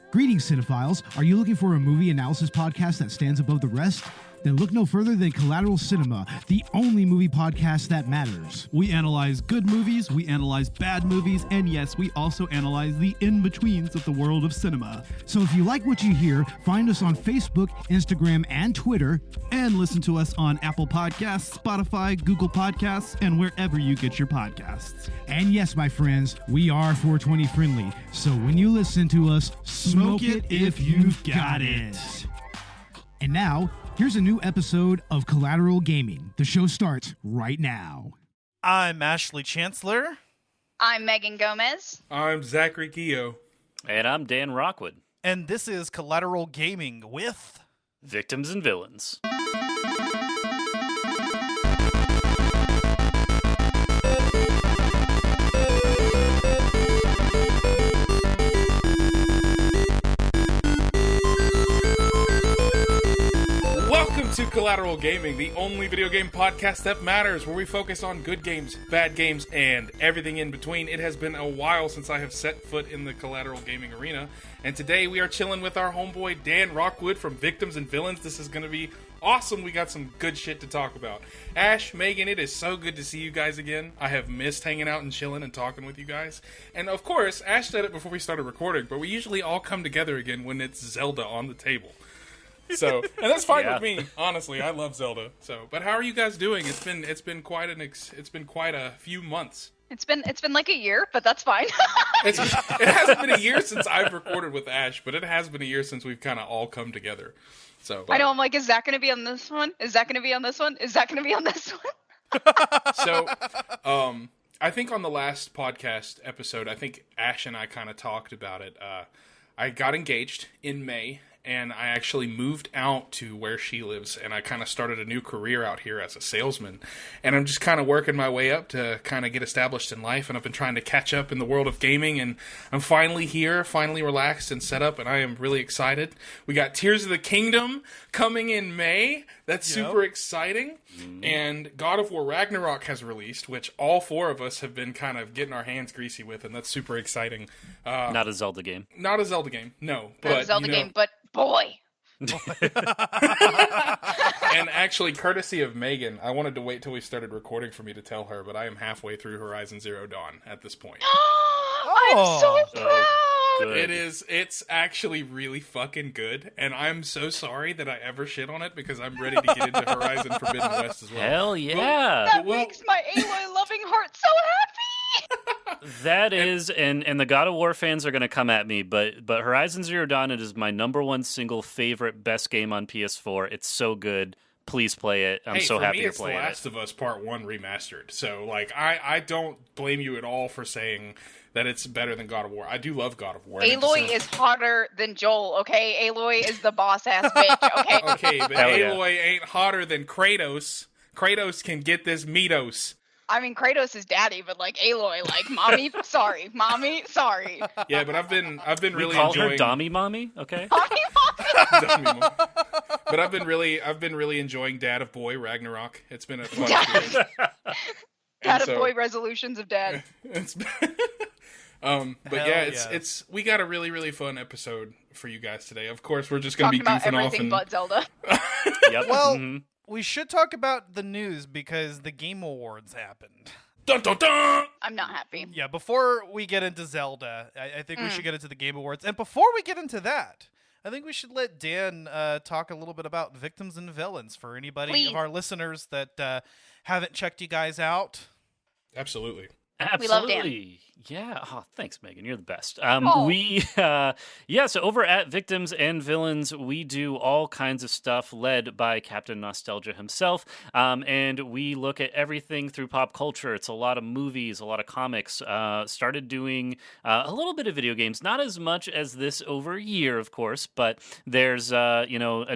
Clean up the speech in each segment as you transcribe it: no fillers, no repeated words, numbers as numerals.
Greetings, cinephiles. Are you looking for a movie analysis podcast that stands above the rest? Then look no further than Collateral Cinema, the only movie podcast that matters. We analyze good movies, we analyze bad movies, and yes, we also analyze the in-betweens of the world of cinema. So if you like what you hear, find us on Facebook, Instagram, and Twitter. And listen to us on Apple Podcasts, Spotify, Google Podcasts, and wherever you get your podcasts. And yes, my friends, we are 420 friendly. So when you listen to us, smoke it if you've got it. And now, here's a new episode of Collateral Gaming. The show starts right now. I'm Ashley Chancellor. I'm Megan Gomez. I'm Zachary Keogh. And I'm Dan Rockwood. And this is Collateral Gaming with Victims and Villains. Welcome to Collateral Gaming, the only video game podcast that matters, where we focus on good games, bad games, and everything in between. It has been a while since I have set foot in the Collateral Gaming arena, and today we are chilling with our homeboy Dan Rockwood from Victims and Villains. This is going to be awesome. We got some good shit to talk about. Ash, Megan, it is so good to see you guys again. I have missed hanging out and chilling and talking with you guys. And of course, Ash said it before we started recording, but we usually all come together again when it's Zelda on the table. So, and that's fine with me. Honestly, I love Zelda. So, but how are you guys doing? It's been quite a few months. It's been like a year, but that's fine. It hasn't been a year since I've recorded with Ash, but it has been a year since we've kind of all come together. So I know. I'm like, is Zach going to be on this one? Is Zach going to be on this one? Is Zach going to be on this one? So, I think on the last podcast episode, I think Ash and I kind of talked about it. I got engaged in May. And I actually moved out to where she lives, and I kind of started a new career out here as a salesman. And I'm just kind of working my way up to kind of get established in life, and I've been trying to catch up in the world of gaming, and I'm finally here, finally relaxed and set up, and I am really excited. We got Tears of the Kingdom coming in May. That's super exciting. And God of War Ragnarok has released, which all four of us have been kind of getting our hands greasy with, and that's super exciting. Not a Zelda game. Not a Zelda game, no. Not a Zelda game, but boy. And actually, courtesy of Megan, I wanted to wait till we started recording for me to tell her, but I am halfway through Horizon Zero Dawn at this point. I'm so proud. Good. It's actually really fucking good, and I'm so sorry that I ever shit on it because I'm ready to get into Horizon Forbidden West as well. Hell yeah. That makes my Aloy loving heart so happy. That is, and the God of War fans are going to come at me, but Horizon Zero Dawn, it is my number one single favorite best game on PS4. It's so good. Please play it. I'm so happy you're playing it. For me, it's The Last of Us Part 1 remastered. So, like, I don't blame you at all for saying that it's better than God of War. I do love God of War. Aloy is hotter than Joel, okay? Aloy is the boss-ass bitch, okay? Okay, but Aloy ain't hotter than Kratos. Kratos can get this meatos. I mean, Kratos is daddy, but like Aloy, like mommy, sorry, mommy, sorry. Yeah, but I've been really call enjoying her Dommy Mommy, okay? Mommy. But I've been really enjoying Dad of Boy Ragnarok. It's been a fun experience. Dad of Boy resolutions of dad. It's it's we got a really, really fun episode for you guys today. Of course, we're just going to be about goofing off everything but Zelda. Yep. Well, we should talk about the news because the Game Awards happened. Dun, dun, dun! I'm not happy. Yeah, before we get into Zelda, I think we should get into the Game Awards. And before we get into that, I think we should let Dan talk a little bit about Victims and Villains for anybody of our listeners that haven't checked you guys out. Absolutely. We love Dan. Yeah. Oh, thanks, Megan. You're the best. So over at Victims and Villains, we do all kinds of stuff led by Captain Nostalgia himself. And we look at everything through pop culture. It's a lot of movies, a lot of comics. Started doing a little bit of video games, not as much as this over a year, of course, but there's, a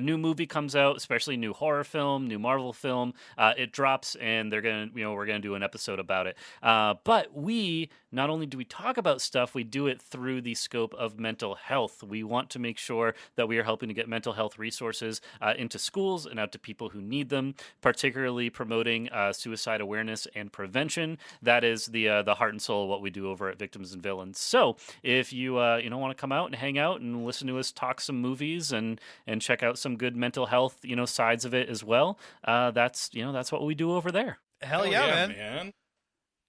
new movie comes out, especially new horror film, new Marvel film. It drops and we're going to do an episode about it. But we not only do we talk about stuff, we do it through the scope of mental health. We want to make sure that we are helping to get mental health resources into schools and out to people who need them, particularly promoting suicide awareness and prevention. That is the heart and soul of what we do over at Victims and Villains. So if you want to come out and hang out and listen to us talk some movies and check out some good mental health sides of it as well, that's what we do over there. Hell yeah, man.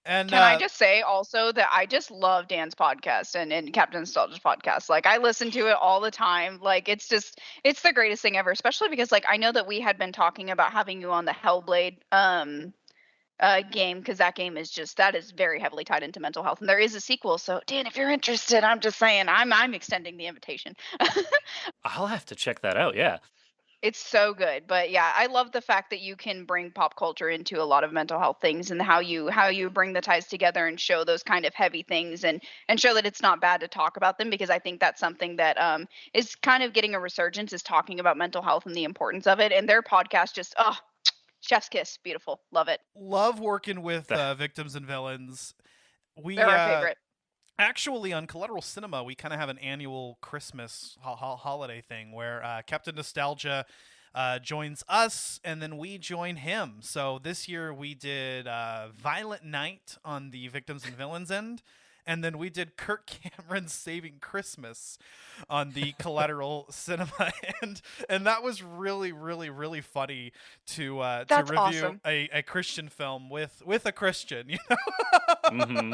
And can I just say also that I just love Dan's podcast and Captain Nostalgia's podcast. Like, I listen to it all the time. Like, it's the greatest thing ever, especially because, like, I know that we had been talking about having you on the Hellblade game, because that game is very heavily tied into mental health, and there is a sequel. So Dan, if you're interested, I'm just saying, I'm extending the invitation. I'll have to check that out. Yeah. It's so good. But yeah, I love the fact that you can bring pop culture into a lot of mental health things, and how you bring the ties together and show those kind of heavy things, and show that it's not bad to talk about them, because I think that's something that is kind of getting a resurgence, is talking about mental health and the importance of it. And their podcast just, chef's kiss, beautiful, love it. Love working with Victims and Villains. They're our favorite. Actually, on Collateral Cinema, we kind of have an annual Christmas holiday thing where Captain Nostalgia joins us, and then we join him. So this year we did Violent Night on the Victims and Villains end, and then we did Kirk Cameron's Saving Christmas on the Collateral Cinema end. And that was really, really, really funny to review awesome. a Christian film with a Christian, you know? Mm-hmm.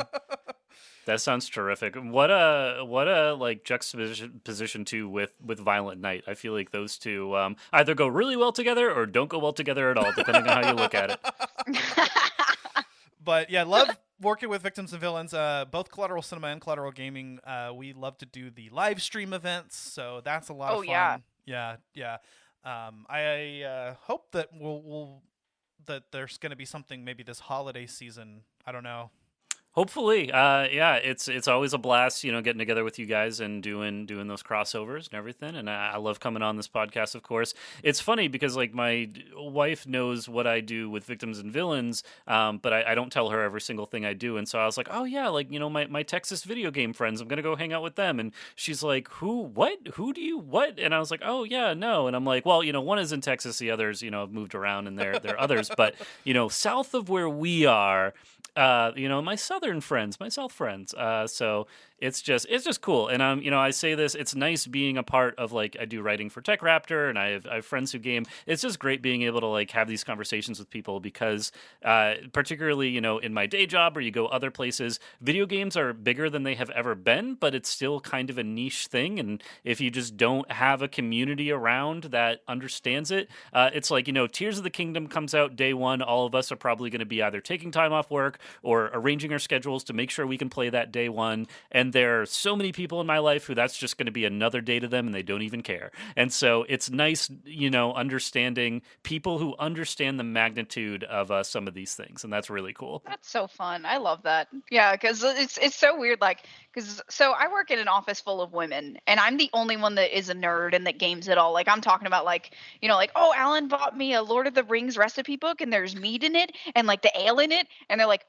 That sounds terrific. What a like juxtaposition too with Violent Night. I feel like those two either go really well together or don't go well together at all, depending on how you look at it. But yeah, love working with Victims and Villains. Both Collateral Cinema and Collateral Gaming. We love to do the live stream events, so that's a lot of fun. Yeah. I hope that that there's going to be something maybe this holiday season. I don't know. Hopefully, yeah, it's always a blast, getting together with you guys and doing those crossovers and everything. And I love coming on this podcast, of course. It's funny because like my wife knows what I do with Victims and Villains, but I don't tell her every single thing I do. And so I was like, oh yeah, like my Texas video game friends, I'm gonna go hang out with them. And she's like, who? What? Who do you? What? And I was like, oh yeah, no. And I'm like, well, one is in Texas, the others, have moved around, and they're others. But south of where we are. My southern friends, my south friends. So it's just cool. And I say this, it's nice being a part of, like, I do writing for Tech Raptor, and I have friends who game. It's just great being able to like have these conversations with people, because particularly, in my day job, or you go other places, video games are bigger than they have ever been, but it's still kind of a niche thing. And if you just don't have a community around that understands it, it's like, Tears of the Kingdom comes out day one. All of us are probably going to be either taking time off work or arranging our schedules to make sure we can play that day one. And there are so many people in my life who that's just going to be another day to them, and they don't even care. And so it's nice, understanding people who understand the magnitude of some of these things. And that's really cool. That's so fun. I love that. Yeah, because it's so weird. Like, so I work in an office full of women, and I'm the only one that is a nerd and that games it all. Like, I'm talking about like, oh, Alan bought me a Lord of the Rings recipe book, and there's meat in it and like the ale in it. And they're like,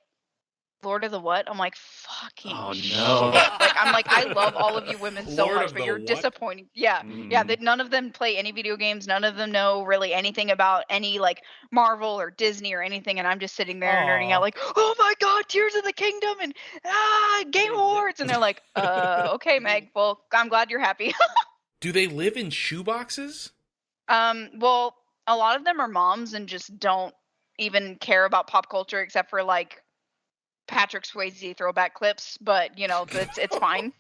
Lord of the what? I'm like, fucking shit. Like, I'm like, I love all of you women so Lord much, but you're disappointing. Yeah. Yeah. That none of them play any video games. None of them know really anything about any like Marvel or Disney or anything. And I'm just sitting there nerding out like, oh my God, Tears of the Kingdom and Game Awards. And they're like, okay, Meg, well, I'm glad you're happy. Do they live in shoeboxes? Well, a lot of them are moms and just don't even care about pop culture except for like Patrick Swayze throwback clips, but it's fine.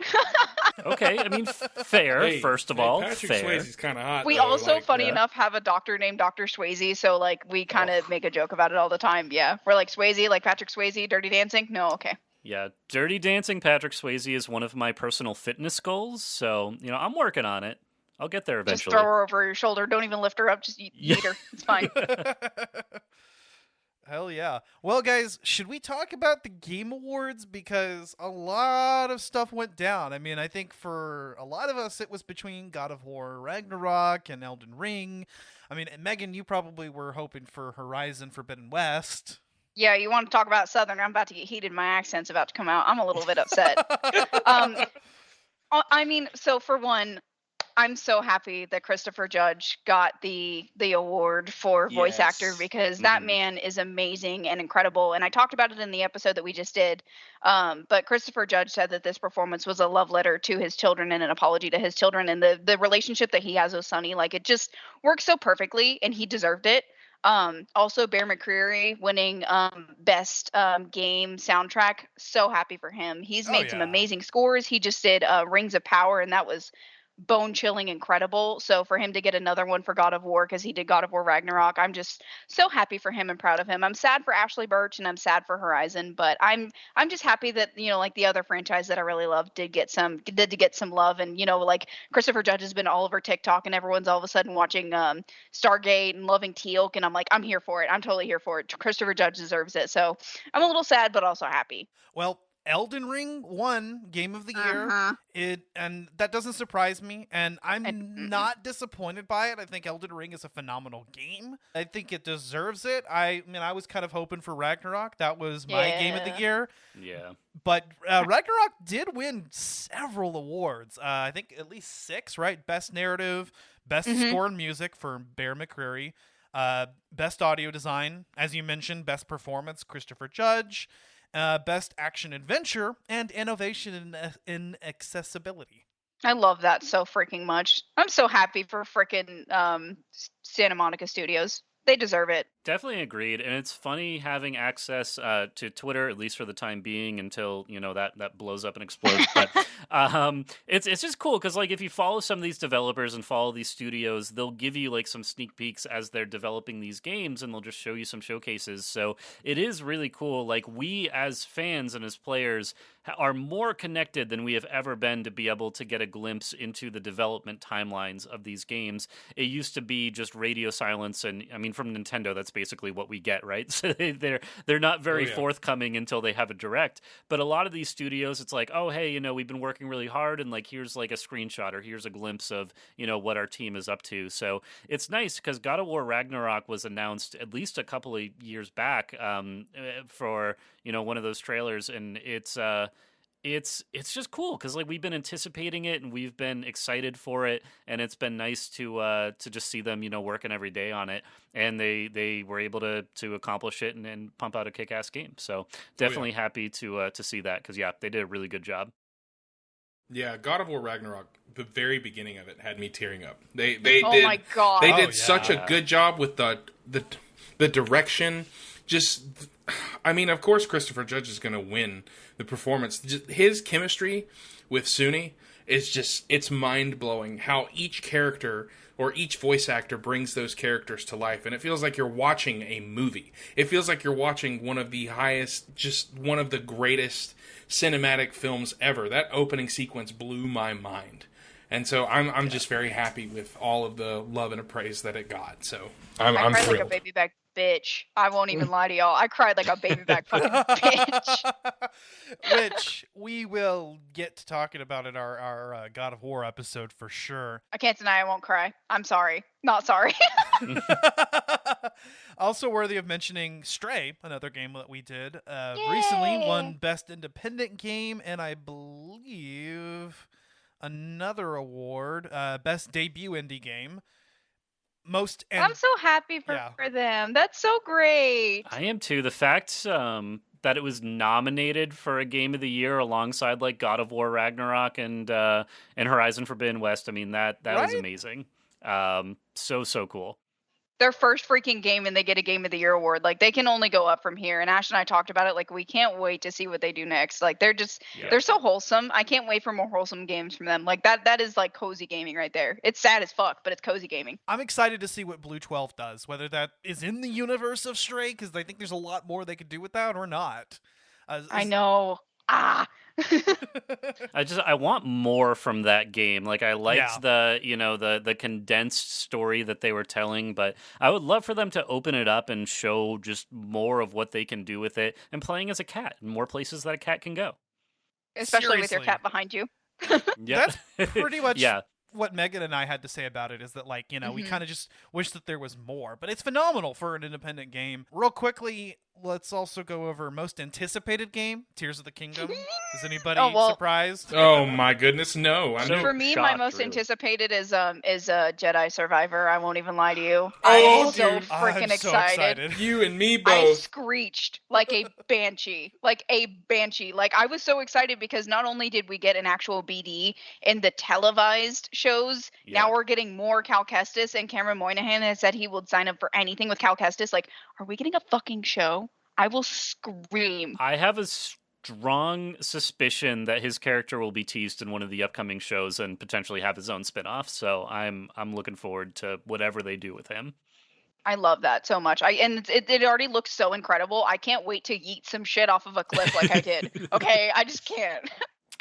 Okay, I mean, fair. First of all, Patrick fair. Swayze's kind of hot. We though, also, like, funny enough, have a doctor named Dr. Swayze, so like we kind of make a joke about it all the time. Yeah, we're like Swayze, like Patrick Swayze, Dirty Dancing. No, okay. Yeah, Dirty Dancing Patrick Swayze is one of my personal fitness goals, so I'm working on it. I'll get there eventually. Just throw her over your shoulder. Don't even lift her up. Just eat her. It's fine. Hell yeah. Well, guys, should we talk about the Game Awards? Because a lot of stuff went down. I mean, I think for a lot of us, it was between God of War Ragnarok and Elden Ring. I mean, Megan, you probably were hoping for Horizon Forbidden West. Yeah, you want to talk about Southern? I'm about to get heated. My accent's about to come out. I'm a little bit upset. um, I mean, so for one, I'm so happy that Christopher Judge got the award for voice actor, because that man is amazing and incredible. And I talked about it in the episode that we just did. But Christopher Judge said that this performance was a love letter to his children and an apology to his children, and the relationship that he has with Sonny. Like, it just works so perfectly, and he deserved it. Also Bear McCreary winning best game soundtrack. So happy for him. He's made some amazing scores. He just did Rings of Power, and that was bone chilling incredible. So for him to get another one for God of War, because he did God of War Ragnarok, I'm just so happy for him and proud of him. I'm sad for Ashley Birch and I'm sad for Horizon, but I'm just happy that, you know, like the other franchise that I really love did get some love. And, you know, like Christopher Judge has been all over TikTok, and everyone's all of a sudden watching Stargate and loving Teal'c, and I'm like, I'm here for it. I'm totally here for it. Christopher Judge deserves it. So I'm a little sad but also happy. Well, Elden Ring won Game of the Year, and that doesn't surprise me, and I'm not disappointed by it. I think Elden Ring is a phenomenal game. I think it deserves it. I mean, I was kind of hoping for Ragnarok. That was my Game of the Year. Yeah. But Ragnarok did win several awards. I think at least 6, right? Best Narrative, Best Score and Music for Bear McCreary, Best Audio Design, as you mentioned, Best Performance, Christopher Judge, Best Action Adventure, and Innovation in Accessibility. I love that so freaking much. I'm so happy for freaking Santa Monica Studios. They deserve it. Definitely agreed. And it's funny having access to Twitter, at least for the time being, until, you know, that blows up and explodes. But it's just cool because, like, if you follow some of these developers and follow these studios, they'll give you like some sneak peeks as they're developing these games, and they'll just show you some showcases. So it is really cool. Like, we as fans and as players are more connected than we have ever been to be able to get a glimpse into the development timelines of these games. It used to be just radio silence, and I mean, from Nintendo, that's basically what we get, right? So they're not very forthcoming until they have a direct. But a lot of these studios, it's like, oh, hey, you know, we've been working really hard, and like, here's like a screenshot, or here's a glimpse of, you know, what our team is up to. So it's nice because God of War Ragnarok was announced at least a couple of years back for, you know, one of those trailers, and it's just cool because, like, we've been anticipating it and we've been excited for it, and it's been nice to just see them, you know, working every day on it, and they were able to accomplish it and pump out a kick-ass game. So definitely happy to see that, because they did a really good job. Yeah, God of War Ragnarok, the very beginning of it had me tearing up. They my God. They did such a good job with the direction. Just, I mean, of course Christopher Judge is going to win the performance. Just, his chemistry with Suni is just, it's mind-blowing how each character or each voice actor brings those characters to life. And it feels like you're watching a movie. It feels like you're watching one of the highest, just one of the greatest cinematic films ever. That opening sequence blew my mind. And so I'm just very happy with all of the love and praise that it got. So I'm cried thrilled. like a baby back bitch. I won't even lie to y'all. I cried like a baby back fucking bitch. Which we will get to talking about in our God of War episode for sure. I can't deny I won't cry. I'm sorry. Not sorry. Also worthy of mentioning, Stray, another game that we did recently, won Best Independent Game, and I believe another award, Best Debut Indie Game. I'm so happy for them. That's so great. I am too. The fact that it was nominated for a Game of the Year alongside like God of War Ragnarok and Horizon Forbidden West, I mean, that was amazing. So cool. Their first freaking game, and they get a Game of the Year award. Like, they can only go up from here. And Ash and I talked about it. Like, we can't wait to see what they do next. Like, they're so wholesome. I can't wait for more wholesome games from them. Like, that is like cozy gaming right there. It's sad as fuck, but it's cozy gaming. I'm excited to see what Blue 12 does, whether that is in the universe of Stray, because I think there's a lot more they could do with that, or not. I know. I want more from that game. Like, I liked the condensed story that they were telling, but I would love for them to open it up and show just more of what they can do with it, and playing as a cat in more places that a cat can go. Especially with your cat behind you. That's pretty much what Megan and I had to say about it, is that, like, you know, we kind of just wish that there was more, but it's phenomenal for an independent game. Real quickly, let's also go over most anticipated game, Tears of the Kingdom. Is anybody surprised? Oh my goodness, no! I know. For me, my most anticipated is Jedi Survivor. I won't even lie to you. Oh, I'm so freaking excited. You and me both. I screeched like a banshee, like a banshee. Like I was so excited because not only did we get an actual BD in the televised shows, now we're getting more Cal Kestis, and Cameron Moynihan has said he would sign up for anything with Cal Kestis. Like, are we getting a fucking show? I will scream. I have a strong suspicion that his character will be teased in one of the upcoming shows and potentially have his own spin-off. So I'm looking forward to whatever they do with him. I love that so much. It already looks so incredible. I can't wait to yeet some shit off of a cliff like I did. Okay, I just can't.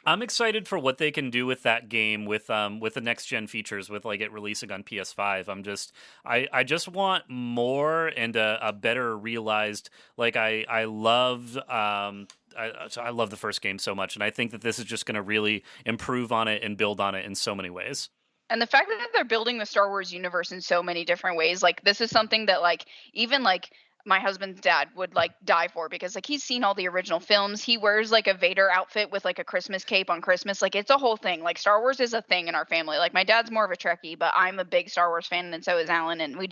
I'm excited for what they can do with that game with the next gen features, with like it releasing on PS5. I just want more and a better realized, like I love I love the first game so much, and I think that this is just going to really improve on it and build on it in so many ways. And the fact that they're building the Star Wars universe in so many different ways, like this is something that like even like my husband's dad would like die for, because like he's seen all the original films. He wears like a Vader outfit with like a Christmas cape on Christmas. Like it's a whole thing. Like Star Wars is a thing in our family. Like my dad's more of a Trekkie, but I'm a big Star Wars fan, and so is Alan, and we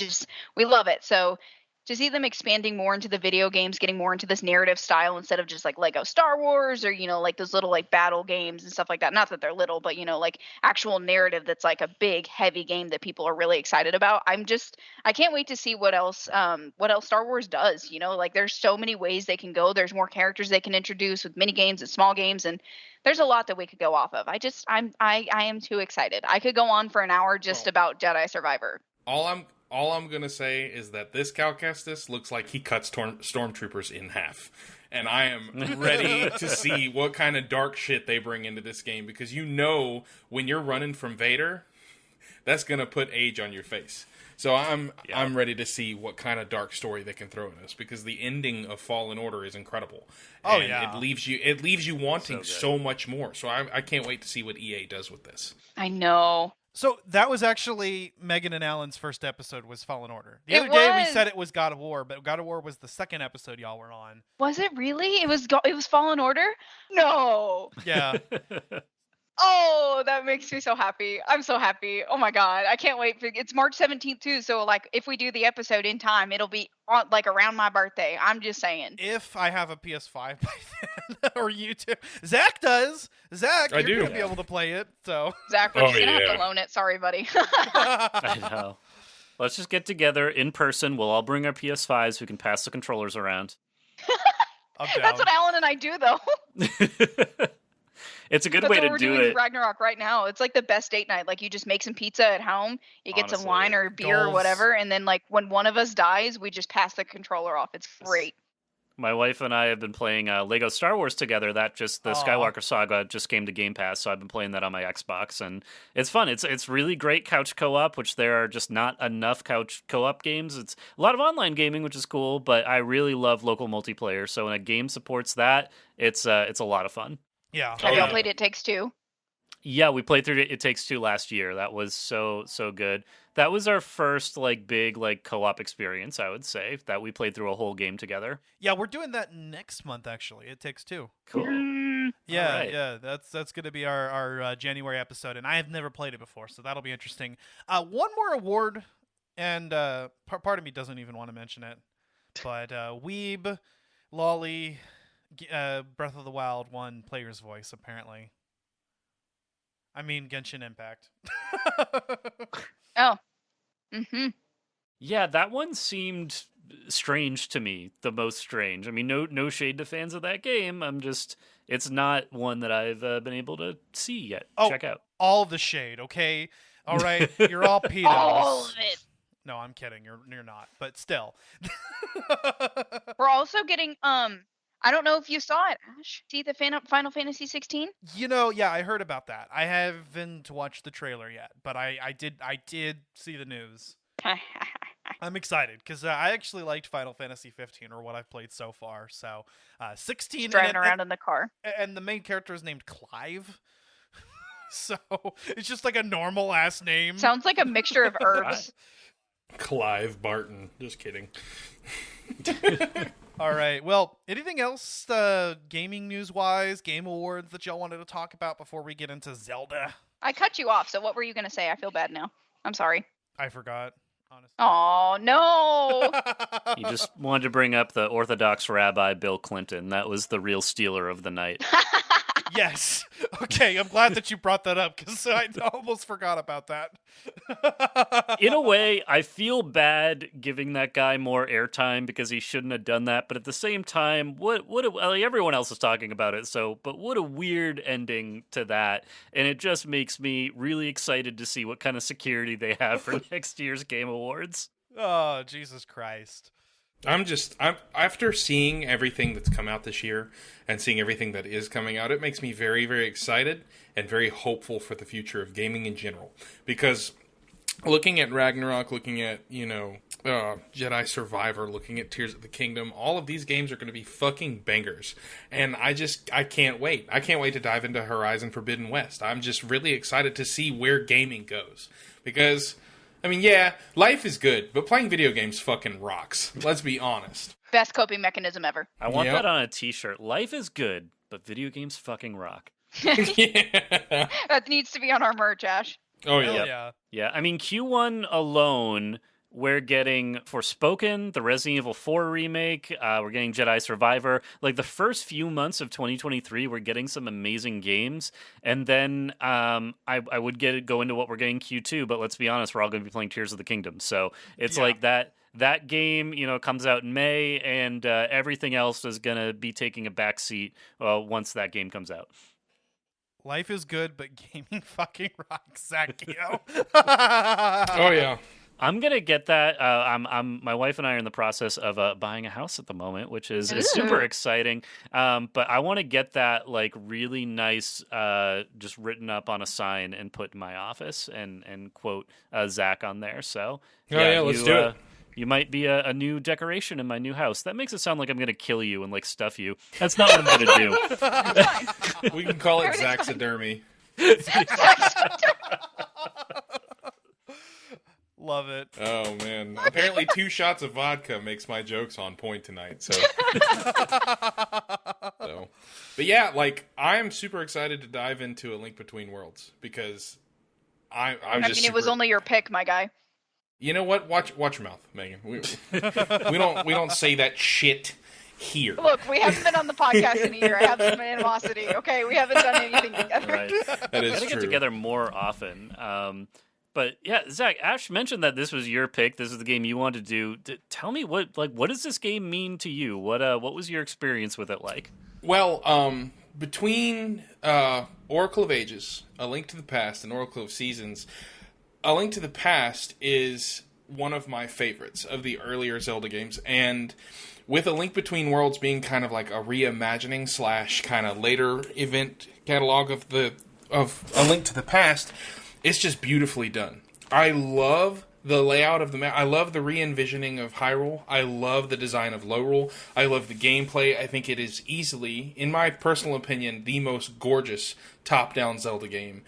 love it. So to see them expanding more into the video games, getting more into this narrative style instead of just like Lego Star Wars or, you know, like those little like battle games and stuff like that. Not that they're little, but, you know, like actual narrative that's like a big, heavy game that people are really excited about. I can't wait to see what else Star Wars does. You know, like there's so many ways they can go. There's more characters they can introduce with mini games and small games, and there's a lot that we could go off of. I am too excited. I could go on for an hour just about Jedi Survivor. All I'm gonna say is that this Cal Kestis looks like he cut stormtroopers in half, and I am ready to see what kind of dark shit they bring into this game, because you know when you're running from Vader, that's gonna put age on your face. So I'm ready to see what kind of dark story they can throw in us, because the ending of Fallen Order is incredible. Oh, and yeah. It leaves you wanting so much more. So I can't wait to see what EA does with this. I know. So that was actually Megan and Alan's first episode, was Fallen Order. The other day we said it was God of War, but God of War was the second episode y'all were on. Was it really? It was Fallen Order? No. Yeah. Oh, that makes me so happy. I'm so happy. Oh my God. I can't wait. It's March 17th too. So like if we do the episode in time, it'll be on, like around my birthday. I'm just saying. If I have a PS5 by then, or you too. Zach does. Zach, you're going to be able to play it. So Zach, we're just going to have to loan it. Sorry, buddy. I know. Let's just get together in person. We'll all bring our PS5s. We can pass the controllers around. That's what Alan and I do though. It's a good way to do it. Ragnarok right now. It's like the best date night. Like you just make some pizza at home, you get some wine or beer or whatever, and then like when one of us dies, we just pass the controller off. It's great. My wife and I have been playing Lego Star Wars together. That just the Skywalker Saga just came to Game Pass, so I've been playing that on my Xbox, and it's fun. It's really great couch co-op, which there are just not enough couch co-op games. It's a lot of online gaming, which is cool, but I really love local multiplayer. So when a game supports that, it's a lot of fun. Yeah. Have y'all played It Takes Two? Yeah, we played through It Takes Two last year. That was so good. That was our first like big like co-op experience, I would say, that we played through a whole game together. Yeah, we're doing that next month actually. It Takes Two. Cool. Yeah, right. yeah. That's going to be our January episode, and I have never played it before, so that'll be interesting. One more award, and part of me doesn't even want to mention it, but Weeb, Lolly, Breath of the Wild won Player's Voice, apparently. I mean, Genshin Impact. Oh. Mm-hmm. Yeah, that one seemed strange to me, the most strange. I mean, no shade to fans of that game. It's not one that I've been able to see yet. Check out. All the shade, okay? All right, you're all pedos. All of it. No, I'm kidding. You're not, but still. We're also getting I don't know if you saw it, Ash. See the Final Fantasy 16? You know, yeah, I heard about that. I haven't watched the trailer yet, but I did see the news. I'm excited because I actually liked Final Fantasy 15, or what I've played so far. So 16, driving around in the car, and the main character is named Clive. So it's just like a normal ass name. Sounds like a mixture of herbs. Clive Barton. Just kidding. All right. Well, anything else gaming news-wise, Game Awards that y'all wanted to talk about before we get into Zelda? I cut you off, so what were you going to say? I feel bad now. I'm sorry. I forgot, honestly. Oh, no. You just wanted to bring up the Orthodox Rabbi Bill Clinton. That was the real stealer of the night. Yes. Okay, I'm glad that you brought that up because I almost forgot about that. In a way, I feel bad giving that guy more airtime because he shouldn't have done that. But at the same time, everyone else is talking about it. But what a weird ending to that. And it just makes me really excited to see what kind of security they have for next year's Game Awards. Oh, Jesus Christ. I'm after seeing everything that's come out this year and seeing everything that is coming out, it makes me very, very excited and very hopeful for the future of gaming in general. Because looking at Ragnarok, looking at, Jedi Survivor, looking at Tears of the Kingdom, all of these games are going to be fucking bangers. And I can't wait. I can't wait to dive into Horizon Forbidden West. I'm just really excited to see where gaming goes. Because, I mean, yeah, life is good, but playing video games fucking rocks. Let's be honest. Best coping mechanism ever. I want that on a t-shirt. Life is good, but video games fucking rock. Yeah. That needs to be on our merch, Ash. Oh, yeah. Hell yeah. Yeah, I mean, Q1 alone, we're getting Forspoken, the Resident Evil 4 remake, we're getting Jedi Survivor. Like, the first few months of 2023, we're getting some amazing games. And then I would go into what we're getting Q2, but let's be honest, we're all going to be playing Tears of the Kingdom. So it's like that game, comes out in May, and everything else is going to be taking a backseat once that game comes out. Life is good, but gaming fucking rocks, Zach Gio. Oh, yeah. I'm gonna get that. My wife and I are in the process of buying a house at the moment, which is super exciting. But I want to get that like really nice, just written up on a sign and put in my office and quote Zach on there. So let's do it. You might be a new decoration in my new house. That makes it sound like I'm gonna kill you and like stuff you. That's not what I'm gonna do. We can call it Zaxidermy. Love it. Oh, man. Apparently 2 shots of vodka makes my jokes on point tonight, so. But yeah, like, I'm super excited to dive into A Link Between Worlds, because it was only your pick, my guy. You know what? Watch your mouth, Megan. We don't say that shit here. Look, we haven't been on the podcast in a year. I have some animosity, okay? We haven't done anything together. Right. That is true. We gotta get together more often. But yeah, Zach, Ash mentioned that this was your pick. This is the game you wanted to do. Tell me what does this game mean to you? What was your experience with it like? Well, between Oracle of Ages, A Link to the Past, and Oracle of Seasons, A Link to the Past is one of my favorites of the earlier Zelda games, and with A Link Between Worlds being kind of like a reimagining / kind of later event catalog of A Link to the Past, it's just beautifully done. I love the layout of the map. I love the re-envisioning of Hyrule. I love the design of Lorule. I love the gameplay. I think it is easily, in my personal opinion, the most gorgeous top-down Zelda game.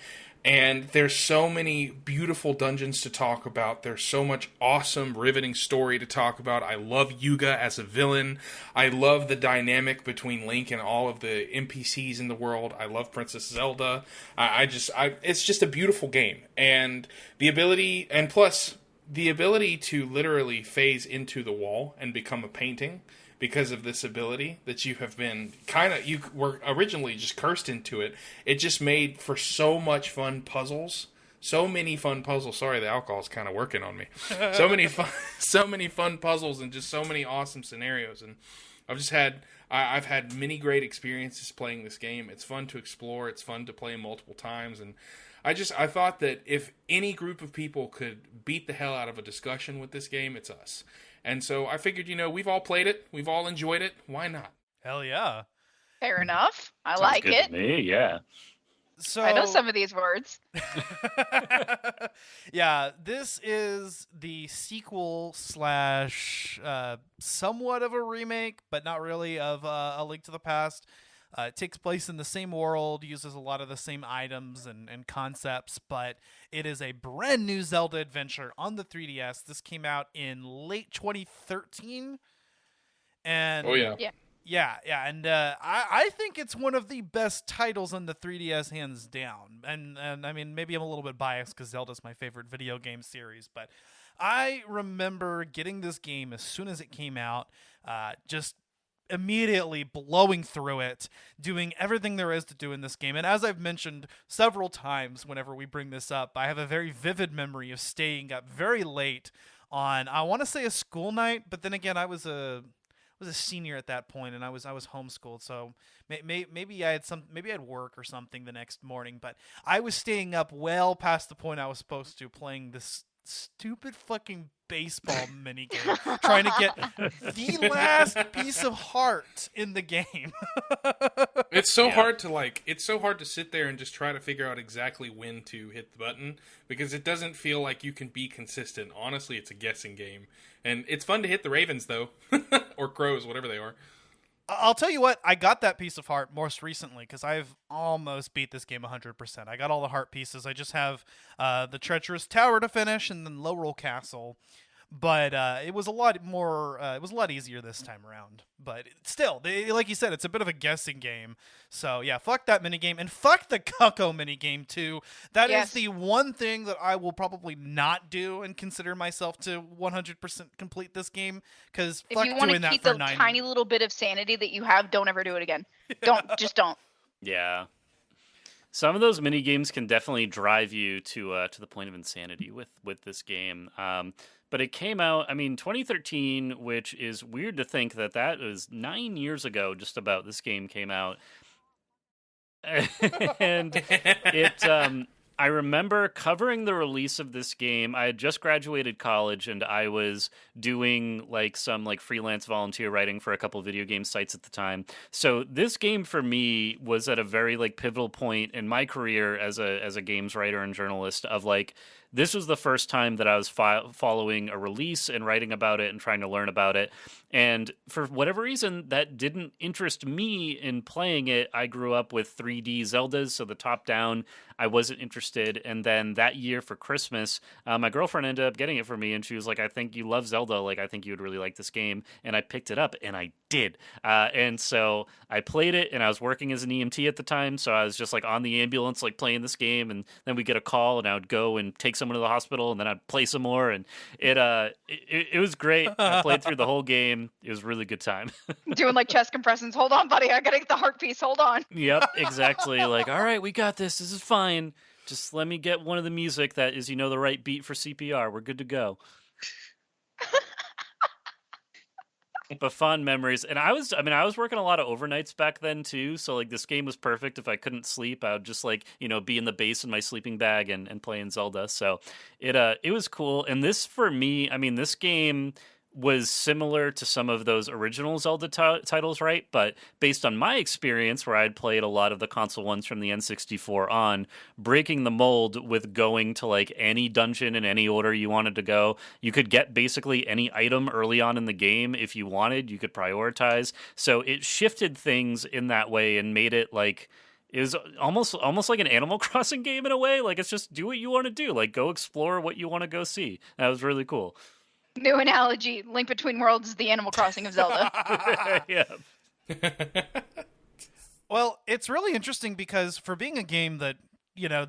And there's so many beautiful dungeons to talk about. There's so much awesome, riveting story to talk about. I love Yuga as a villain. I love the dynamic between Link and all of the NPCs in the world. I love Princess Zelda. It's just a beautiful game. And the ability to literally phase into the wall and become a painting because of this ability that you have been you were originally just cursed into it. It just made for so much fun puzzles. So many fun puzzles. Sorry, the alcohol's kind of working on me. So many fun puzzles and just so many awesome scenarios. And I've had many great experiences playing this game. It's fun to explore. It's fun to play multiple times. And I thought that if any group of people could beat the hell out of a discussion with this game, it's us. And so I figured, we've all played it. We've all enjoyed it. Why not? Hell yeah. Fair enough. I Sounds like good it. To me, yeah. So I know some of these words. Yeah, this is the sequel / somewhat of a remake, but not really, of A Link to the Past. It takes place in the same world, uses a lot of the same items and concepts, but it is a brand new Zelda adventure on the 3DS. This came out in late 2013, And Oh yeah. Yeah, and I think it's one of the best titles on the 3DS, hands down. And I mean, maybe I'm a little bit biased because Zelda's my favorite video game series, but I remember getting this game as soon as it came out, just immediately blowing through it, doing everything there is to do in this game. And as I've mentioned several times whenever we bring this up, I have a very vivid memory of staying up very late on, I want to say, a school night, but then again, I was a senior at that point, and I was homeschooled, so maybe I had work or something the next morning. But I was staying up well past the point I was supposed to, playing this stupid fucking baseball minigame, trying to get the last piece of heart in the game. It's so hard to sit there and just try to figure out exactly when to hit the button, because it doesn't feel like you can be consistent. Honestly, it's a guessing game. And it's fun to hit the ravens, though. Or crows, whatever they are. I'll tell you what, I got that piece of heart most recently, because I've almost beat this game 100%. I got all the heart pieces. I just have the Treacherous Tower to finish, and then Low Roll Castle. But it was a lot more. It was a lot easier this time around. But still, like you said, it's a bit of a guessing game. So yeah, fuck that minigame, and fuck the Cucko minigame too. That is the one thing that I will probably not do and consider myself to 100% complete this game. Because fuck doing that for 9. If you want to keep the tiny little bit of sanity that you have, don't ever do it again. Don't. Yeah. Some of those mini games can definitely drive you to the point of insanity with this game. But it came out, 2013, which is weird to think that was 9 years ago. Just about, this game came out, and it. I remember covering the release of this game. I had just graduated college, and I was doing some freelance volunteer writing for a couple video game sites at the time. So this game for me was at a very pivotal point in my career as a games writer and journalist of this was the first time that I was following a release and writing about it and trying to learn about it. And for whatever reason, that didn't interest me in playing it. I grew up with 3D Zeldas, so the top-down, I wasn't interested. And then that year for Christmas, my girlfriend ended up getting it for me, and she was like, I think you love Zelda. I think you would really like this game. And I picked it up, and I did. And so I played it, and I was working as an EMT at the time, so I was just on the ambulance playing this game, and then we'd get a call, and I would go and take someone to the hospital, and then I'd play some more, and it was great. I played through the whole game. It was a really good time. Doing chest compressions. Hold on, buddy. I gotta get the heart piece. Hold on. Yep, exactly. All right, we got this. This is fine. Just let me get one of the music that is, the right beat for CPR. We're good to go. But fond memories. And I was working a lot of overnights back then too. So this game was perfect. If I couldn't sleep, I would just be in the base in my sleeping bag and playing Zelda. So it was cool. And this for me, this game was similar to some of those original Zelda titles, right? But based on my experience, where I'd played a lot of the console ones from the N64 on, breaking the mold with going to any dungeon in any order you wanted to go. You could get basically any item early on in the game if you wanted. You could prioritize. So it shifted things in that way and made it it was almost like an Animal Crossing game in a way. It's just do what you want to do. Go explore what you want to go see. That was really cool. New analogy: Link Between Worlds is the Animal Crossing of Zelda. Yeah. Well, it's really interesting because for being a game that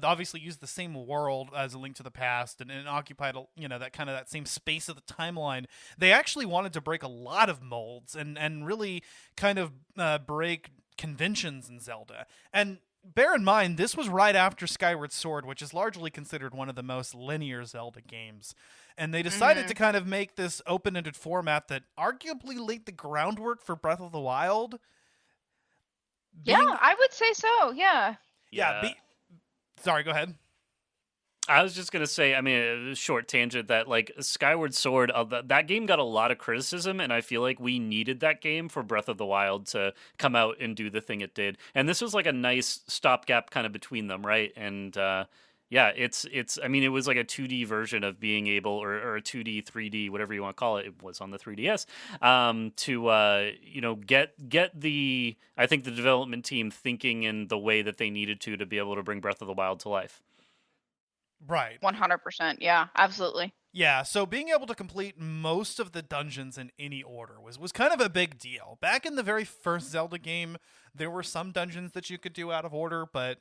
obviously used the same world as A Link to the Past and occupied that same space of the timeline, they actually wanted to break a lot of molds and really kind of break conventions in Zelda. And bear in mind, this was right after Skyward Sword, which is largely considered one of the most linear Zelda games. And they decided to kind of make this open-ended format that arguably laid the groundwork for Breath of the Wild. Yeah, I would say so, yeah. Sorry, go ahead. I was just going to say, a short tangent that, Skyward Sword, that game got a lot of criticism, and I feel like we needed that game for Breath of the Wild to come out and do the thing it did. And this was a nice stopgap kind of between them, right? And, it was a 2D version of being able, or a 2D, 3D, whatever you want to call it. It was on the 3DS, to get the, I think, the development team thinking in the way that they needed to be able to bring Breath of the Wild to life. Right. 100%. Yeah, absolutely. Yeah, so being able to complete most of the dungeons in any order was kind of a big deal. Back in the very first Zelda game, there were some dungeons that you could do out of order, but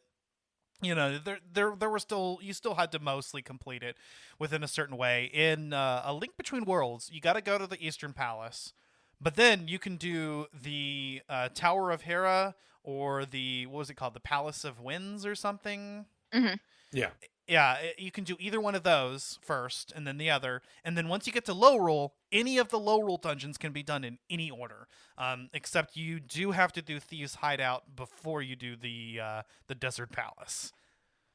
there were still, you still had to mostly complete it within a certain way. In A Link Between Worlds, you got to go to the Eastern Palace, but then you can do the Tower of Hera or the, what was it called, the Palace of Winds or something. Mm-hmm. Yeah. Yeah, you can do either one of those first, and then the other. And then once you get to low roll, any of the low roll dungeons can be done in any order, except you do have to do Thieves' Hideout before you do the Desert Palace.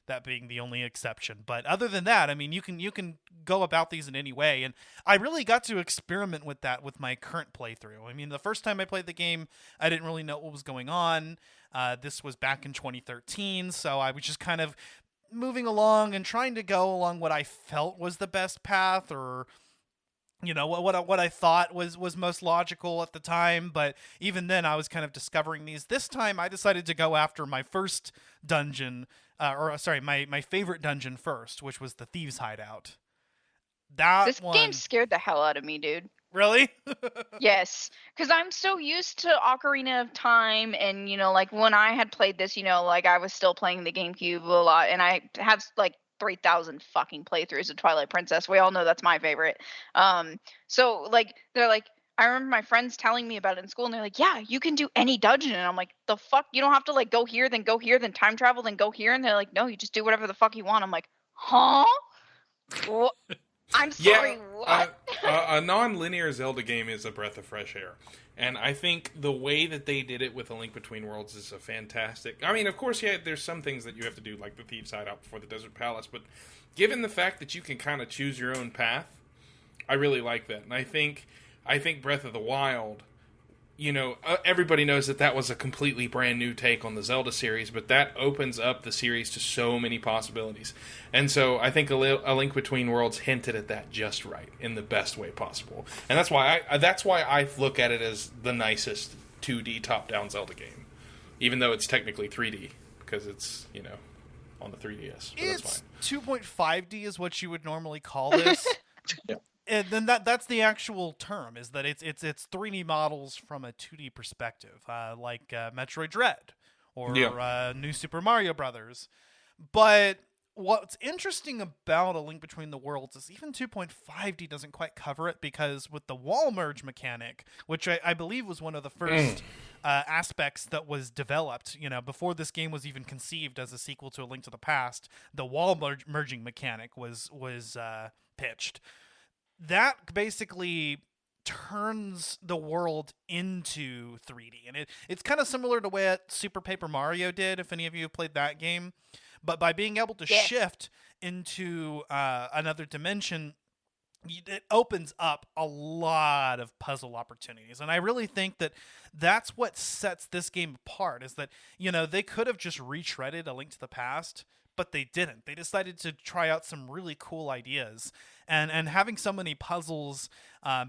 That being the only exception. But other than that, I mean, you can go about these in any way. And I really got to experiment with that with my current playthrough. I mean, the first time I played the game, I didn't really know what was going on. This was back in 2013, so I was just kind of moving along and trying to go along what I felt was the best path, or what I thought was most logical at the time. But even then, I was kind of discovering these. This time, I decided to go after my first dungeon, my favorite dungeon first, which was the Thieves' Hideout. This game scared the hell out of me, dude. Really? Yes, because I'm so used to Ocarina of Time, and like when I had played this, like I was still playing the GameCube a lot, and I have like 3,000 fucking playthroughs of Twilight Princess. We all know that's my favorite. So like they're like, I remember my friends telling me about it in school, and they're like, "Yeah, you can do any dungeon," and I'm like, "The fuck? You don't have to like go here, then time travel, then go here," and they're like, "No, you just do whatever the fuck you want." I'm like, "Huh? What?" I'm sorry, what? A non-linear Zelda game is a breath of fresh air. And I think the way that they did it with A Link Between Worlds is a fantastic... I mean, of course, yeah, there's some things that you have to do, like the Thieves' Hideout before the Desert Palace, but given the fact that you can kind of choose your own path, I really like that. And I think Breath of the Wild... everybody knows that was a completely brand new take on the Zelda series, but that opens up the series to so many possibilities. And so I think A Link Between Worlds hinted at that just right, in the best way possible. And that's why I look at it as the nicest 2D top-down Zelda game, even though it's technically 3D, because it's, on the 3DS. It's 2.5D is what you would normally call this. Yeah. And then that's the actual term, is that it's 3D models from a 2D perspective, like Metroid Dread or New Super Mario Brothers. But what's interesting about A Link Between the Worlds is even 2.5D doesn't quite cover it, because with the wall merge mechanic, which I believe was one of the first aspects that was developed, before this game was even conceived as a sequel to A Link to the Past, the wall merging mechanic was pitched. That basically turns the world into 3D. And it's kind of similar to what Super Paper Mario did, if any of you have played that game. But by being able to shift into another dimension, it opens up a lot of puzzle opportunities. And I really think that that's what sets this game apart, is that, they could have just retreaded A Link to the Past, but they didn't. They decided to try out some really cool ideas. And having so many puzzles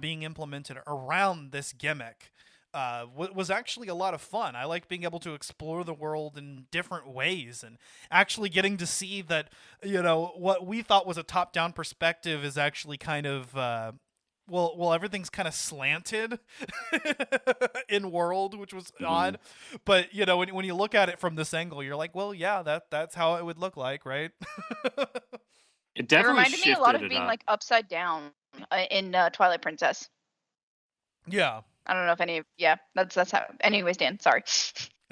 being implemented around this gimmick was actually a lot of fun. I like being able to explore the world in different ways, and actually getting to see that, what we thought was a top-down perspective is actually kind of... Well, everything's kind of slanted in world, which was odd. But, when you look at it from this angle, you're like, well, yeah, that's how it would look like, right? It definitely reminded me a lot of being like upside down in Twilight Princess. Yeah. I don't know if that's how. Anyways, Dan, sorry.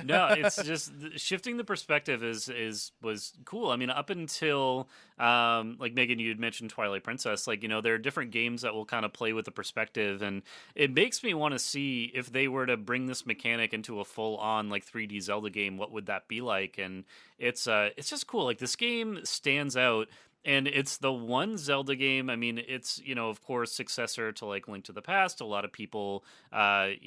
No, it's just shifting the perspective was cool. I mean, up until like Megan, you had mentioned Twilight Princess, like, there are different games that will kind of play with the perspective, and it makes me want to see if they were to bring this mechanic into a full on like 3D Zelda game, what would that be like? And it's just cool. Like, this game stands out. And it's the one Zelda game. I mean, it's, of course, successor to like Link to the Past. A lot of people, kind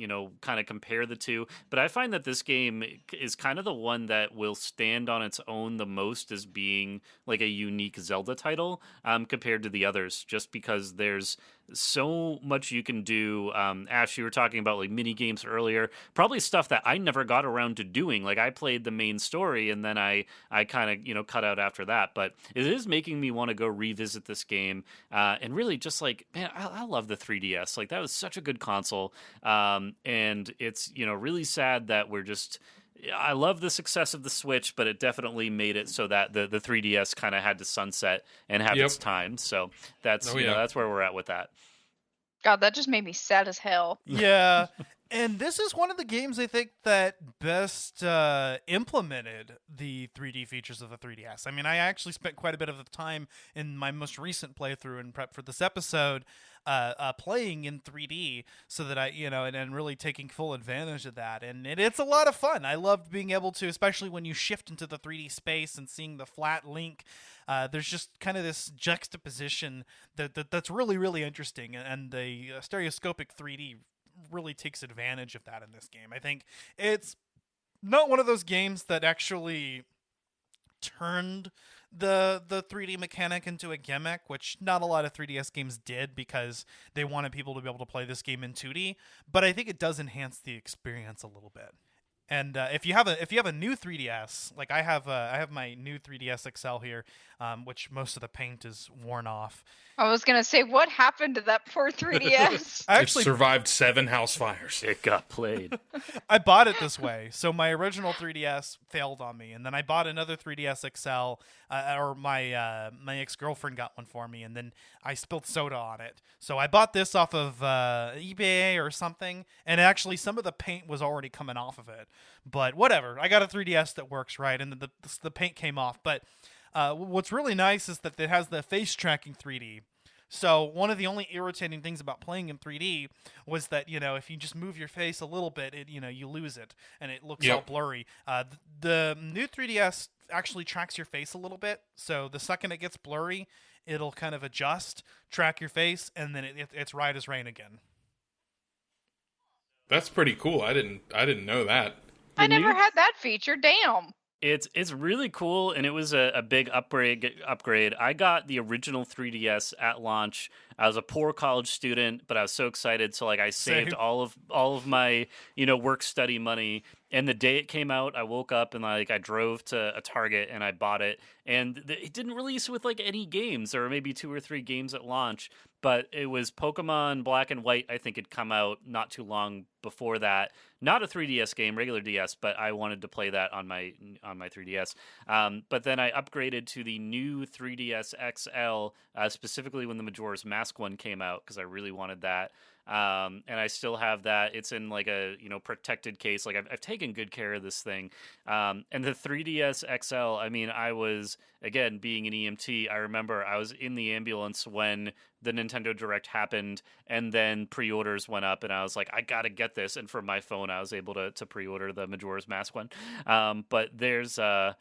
of compare the two. But I find that this game is kind of the one that will stand on its own the most as being like a unique Zelda title compared to the others, just because there's so much you can do. Ash, you were talking about like mini games earlier, probably stuff that I never got around to doing. Like I played the main story and then I kind of, cut out after that. But it is making me want to go revisit this game. And really just like, man, I love the 3DS. Like that was such a good console. And it's, really sad that I love the success of the Switch, but it definitely made it so that the 3DS kind of had to sunset and have its time. So that's that's where we're at with that. God, that just made me sad as hell. Yeah. And this is one of the games I think that best implemented the 3D features of the 3DS. I mean, I actually spent quite a bit of the time in my most recent playthrough in prep for this episode playing in 3D so that I, and really taking full advantage of that. And it's a lot of fun. I loved being able to, especially when you shift into the 3D space and seeing the flat Link. There's just kind of this juxtaposition that's really, really interesting. And the stereoscopic 3D really takes advantage of that in this game. I think it's not one of those games that actually turned the 3D mechanic into a gimmick, which not a lot of 3DS games did because they wanted people to be able to play this game in 2D, but I think it does enhance the experience a little bit. And if you have a new 3DS, like I have my new 3DS XL here, which most of the paint is worn off. I was gonna say, what happened to that poor 3DS? I actually survived 7 house fires. It got played. I bought it this way. So my original 3DS failed on me, and then I bought another 3DS XL, or my ex-girlfriend got one for me, and then I spilled soda on it. So I bought this off of eBay or something, and actually some of the paint was already coming off of it. But whatever, I got a 3DS that works right, and the paint came off. But what's really nice is that it has the face tracking 3D. So one of the only irritating things about playing in 3D was that, if you just move your face a little bit, you lose it and it looks all blurry. The new 3DS actually tracks your face a little bit. So the second it gets blurry, it'll kind of adjust, track your face, and then it's right as rain again. That's pretty cool. I didn't know that. I never had that feature. Damn. It's really cool, and it was a big upgrade. I got the original 3DS at launch. I was a poor college student, but I was so excited. So I saved all of my work study money. And the day it came out, I woke up and I drove to a Target and I bought it. And it didn't release with any games. There were maybe 2 or 3 games at launch, but it was Pokemon Black and White. I think had come out not too long before that. Not a 3DS game, regular DS, but I wanted to play that on my 3DS. But then I upgraded to the new 3DS XL, specifically when the Majora's Mask one came out because I really wanted that. And I still have that. It's in a protected case. I've taken good care of this thing. And the 3DS XL, I mean, I was, again, being an EMT, I remember I was in the ambulance when the Nintendo Direct happened, and then pre-orders went up, and I was like, I gotta get this. And from my phone, I was able to pre-order the Majora's Mask one. But there's the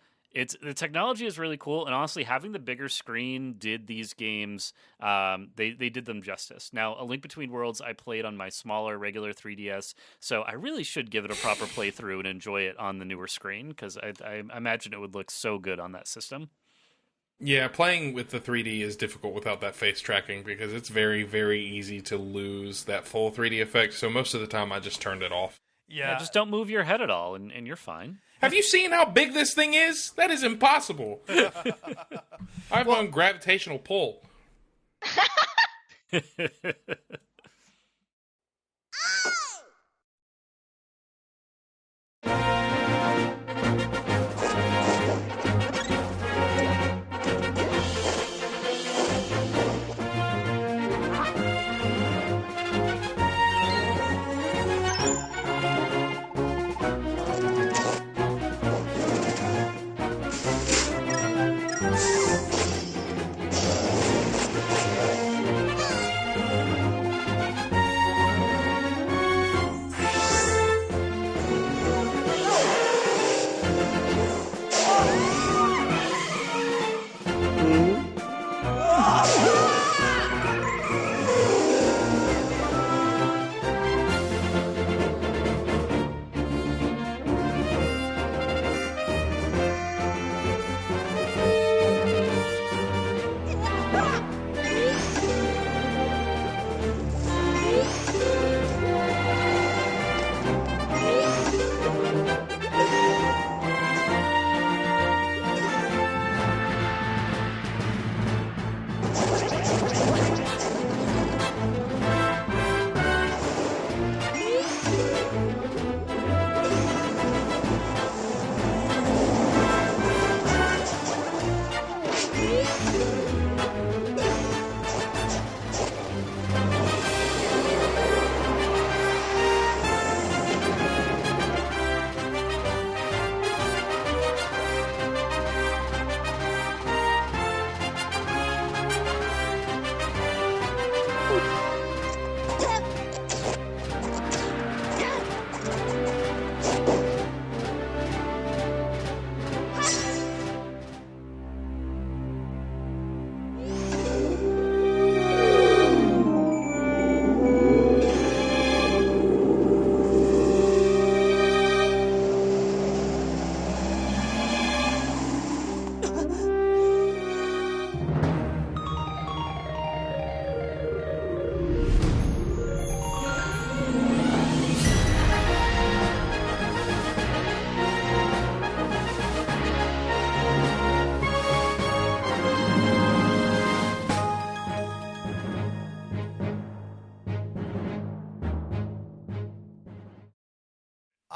technology is really cool, and honestly, having the bigger screen did these games. They did them justice. Now, A Link Between Worlds, I played on my smaller regular 3DS, so I really should give it a proper playthrough and enjoy it on the newer screen because I imagine it would look so good on that system. Yeah, playing with the 3D is difficult without that face tracking because it's very, very easy to lose that full 3D effect. So most of the time, I just turned it off. Yeah, just don't move your head at all, and you're fine. Have you seen how big this thing is? That is impossible. I have my own gravitational pull.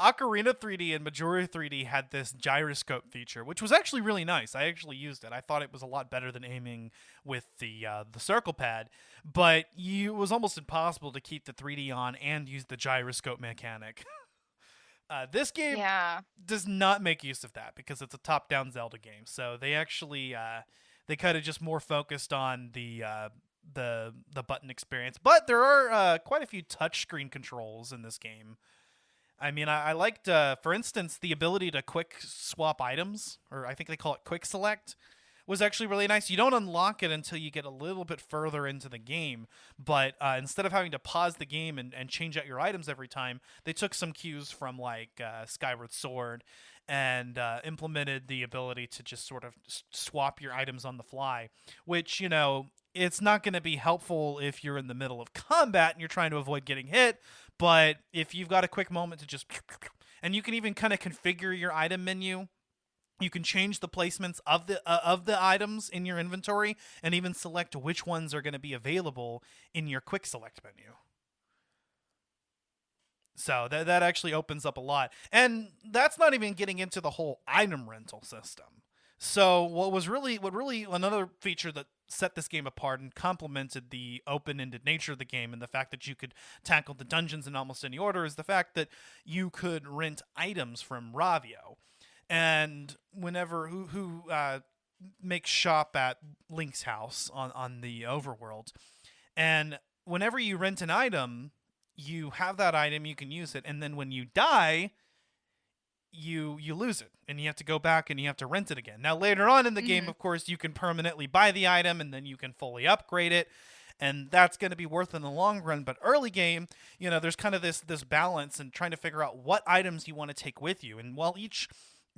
Ocarina 3D and Majora 3D had this gyroscope feature, which was actually really nice. I actually used it. I thought it was a lot better than aiming with the circle pad, but it was almost impossible to keep the 3D on and use the gyroscope mechanic. This game does not make use of that because it's a top-down Zelda game. So they actually they kind of just more focused on the button experience. But there are quite a few touchscreen controls in this game. I mean, I liked, for instance, the ability to quick swap items, or I think they call it quick select, was actually really nice. You don't unlock it until you get a little bit further into the game, but instead of having to pause the game and change out your items every time, they took some cues from like Skyward Sword and implemented the ability to just sort of swap your items on the fly, which, you know, it's not going to be helpful if you're in the middle of combat and you're trying to avoid getting hit, but if you've got a quick moment to just... And you can even kind of configure your item menu. You can change the placements of the items in your inventory and even select which ones are going to be available in your quick select menu. So that actually opens up a lot. And that's not even getting into the whole item rental system. So what really another feature that set this game apart and complemented the open-ended nature of the game and the fact that you could tackle the dungeons in almost any order is the fact that you could rent items from Ravio. And whenever who makes shop at Link's house on the overworld, and whenever you rent an item, you have that item, you can use it, and then when you die, you lose it, and you have to go back and you have to rent it again. Now later on in the game, of course, you can permanently buy the item, and then you can fully upgrade it, and that's going to be worth in the long run. But early game, you know, there's kind of this balance and trying to figure out what items you want to take with you, and while each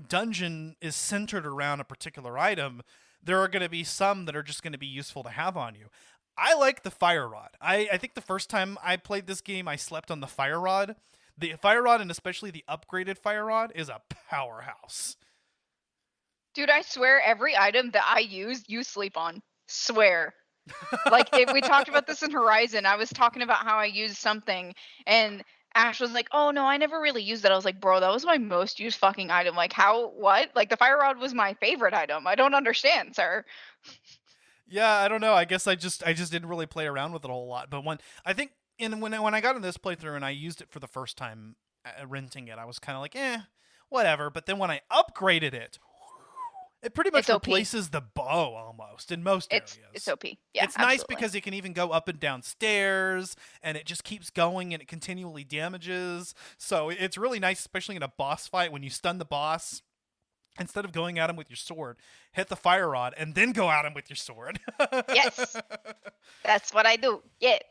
dungeon is centered around a particular item, there are going to be some that are just going to be useful to have on you. I like the fire rod. I think the first time I played this game, I slept on the fire rod. The fire rod, and especially the upgraded fire rod, is a powerhouse. Dude, I swear every item that I use, you sleep on. Swear. Like, we talked about this in Horizon. I was talking about how I used something, and Ash was like, oh, no, I never really used that. I was like, bro, that was my most used fucking item. Like, how? What? Like, the fire rod was my favorite item. I don't understand, sir. Yeah, I don't know. I guess I just didn't really play around with it a whole lot. But when I got in this playthrough and I used it for the first time, renting it, I was kind of like, whatever. But then when I upgraded it, it pretty much replaces the bow almost in most areas. It's OP. Yeah, it's nice because it can even go up and down stairs, and it just keeps going, and it continually damages. So it's really nice, especially in a boss fight when you stun the boss. Instead of going at him with your sword, hit the fire rod and then go at him with your sword. Yes. That's what I do. Yes.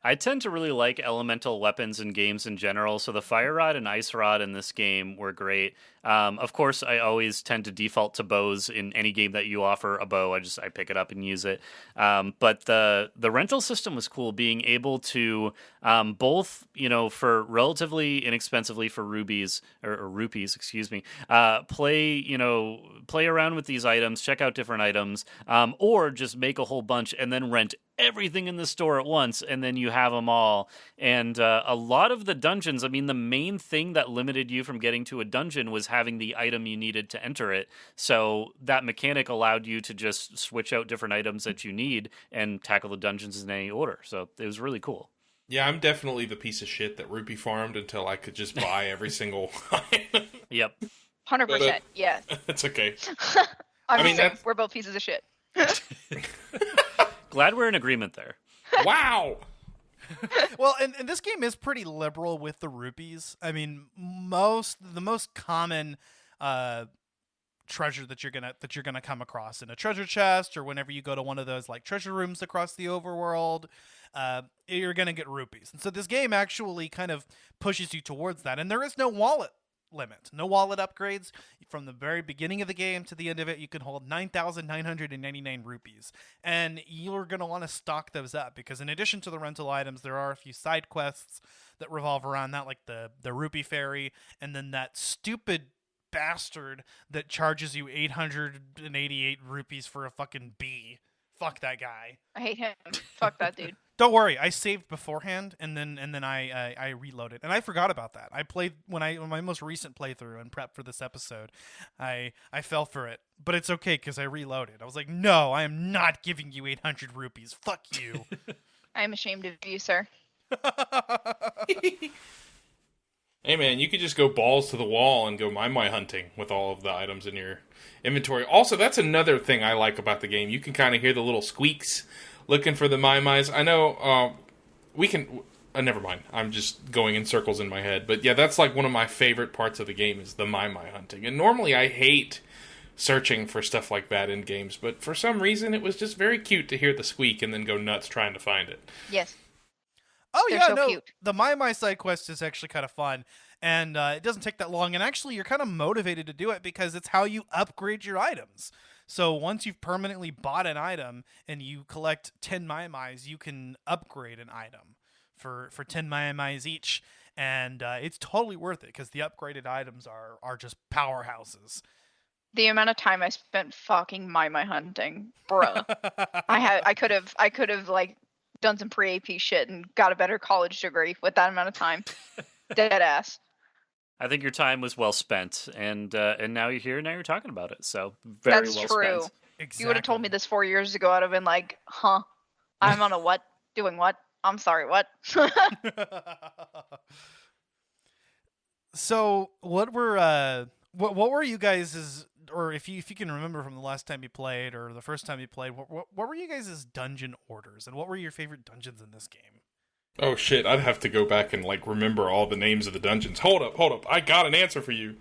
I tend to really like elemental weapons in games in general, so the fire rod and ice rod in this game were great. Of course, I always tend to default to bows in any game that you offer a bow. I pick it up and use it. But the rental system was cool, being able to both, you know, for relatively inexpensively for rupees, excuse me, play around with these items, check out different items, or just make a whole bunch and then rent everything in the store at once, and then you have them all. And a lot of the dungeons, I mean, the main thing that limited you from getting to a dungeon was having the item you needed to enter it. So that mechanic allowed you to just switch out different items that you need and tackle the dungeons in any order. So it was really cool. Yeah, I'm definitely the piece of shit that rupee farmed until I could just buy every single item. Yep. 100%, yes. It's okay. I mean, we're both pieces of shit. Glad we're in agreement there. Wow. Well, and this game is pretty liberal with the rupees. I mean, the most common treasure that you're gonna come across in a treasure chest, or whenever you go to one of those like treasure rooms across the overworld, you're gonna get rupees. And so this game actually kind of pushes you towards that. And there is no wallet limit, no wallet upgrades. From the very beginning of the game to the end of it, you can hold 9,999 rupees, and you're going to want to stock those up, because in addition to the rental items, there are a few side quests that revolve around that, like the rupee fairy, and then that stupid bastard that charges you 888 rupees for a fucking bee. Fuck that guy. I hate him. Fuck that dude. Don't worry, I saved beforehand, and then I reloaded, and I forgot about that. I played when my most recent playthrough and prep for this episode, I fell for it, but it's okay because I reloaded. I was like, no, I am not giving you 800 rupees. Fuck you. I am ashamed of you, sir. Hey man, you could just go balls to the wall and go my hunting with all of the items in your inventory. Also, that's another thing I like about the game. You can kind of hear the little squeaks looking for the my. I know we can... never mind. I'm just going in circles in my head. But yeah, that's like one of my favorite parts of the game is the my hunting. And normally I hate searching for stuff like that in games, but for some reason it was just very cute to hear the squeak and then go nuts trying to find it. Yes. Oh, They're yeah, so no, cute. the My side quest is actually kind of fun, and it doesn't take that long, and actually you're kind of motivated to do it because it's how you upgrade your items. So once you've permanently bought an item and you collect 10 My, you can upgrade an item for 10 My each, and it's totally worth it because the upgraded items are just powerhouses. The amount of time I spent fucking my hunting, bruh. I could have like done some pre-AP shit and got a better college degree with that amount of time. Dead ass. I think your time was well spent, and now you're here, now you're talking about it. So very That's well true. spent. Exactly. If you would have told me this 4 years ago, I'd have been like, huh? I'm on a what? Doing what? I'm sorry, what? So what were you guys' or if you can remember from the last time you played or the first time you played, what were you guys' dungeon orders and what were your favorite dungeons in this game? Oh shit, I'd have to go back and like remember all the names of the dungeons. Hold up. I got an answer for you.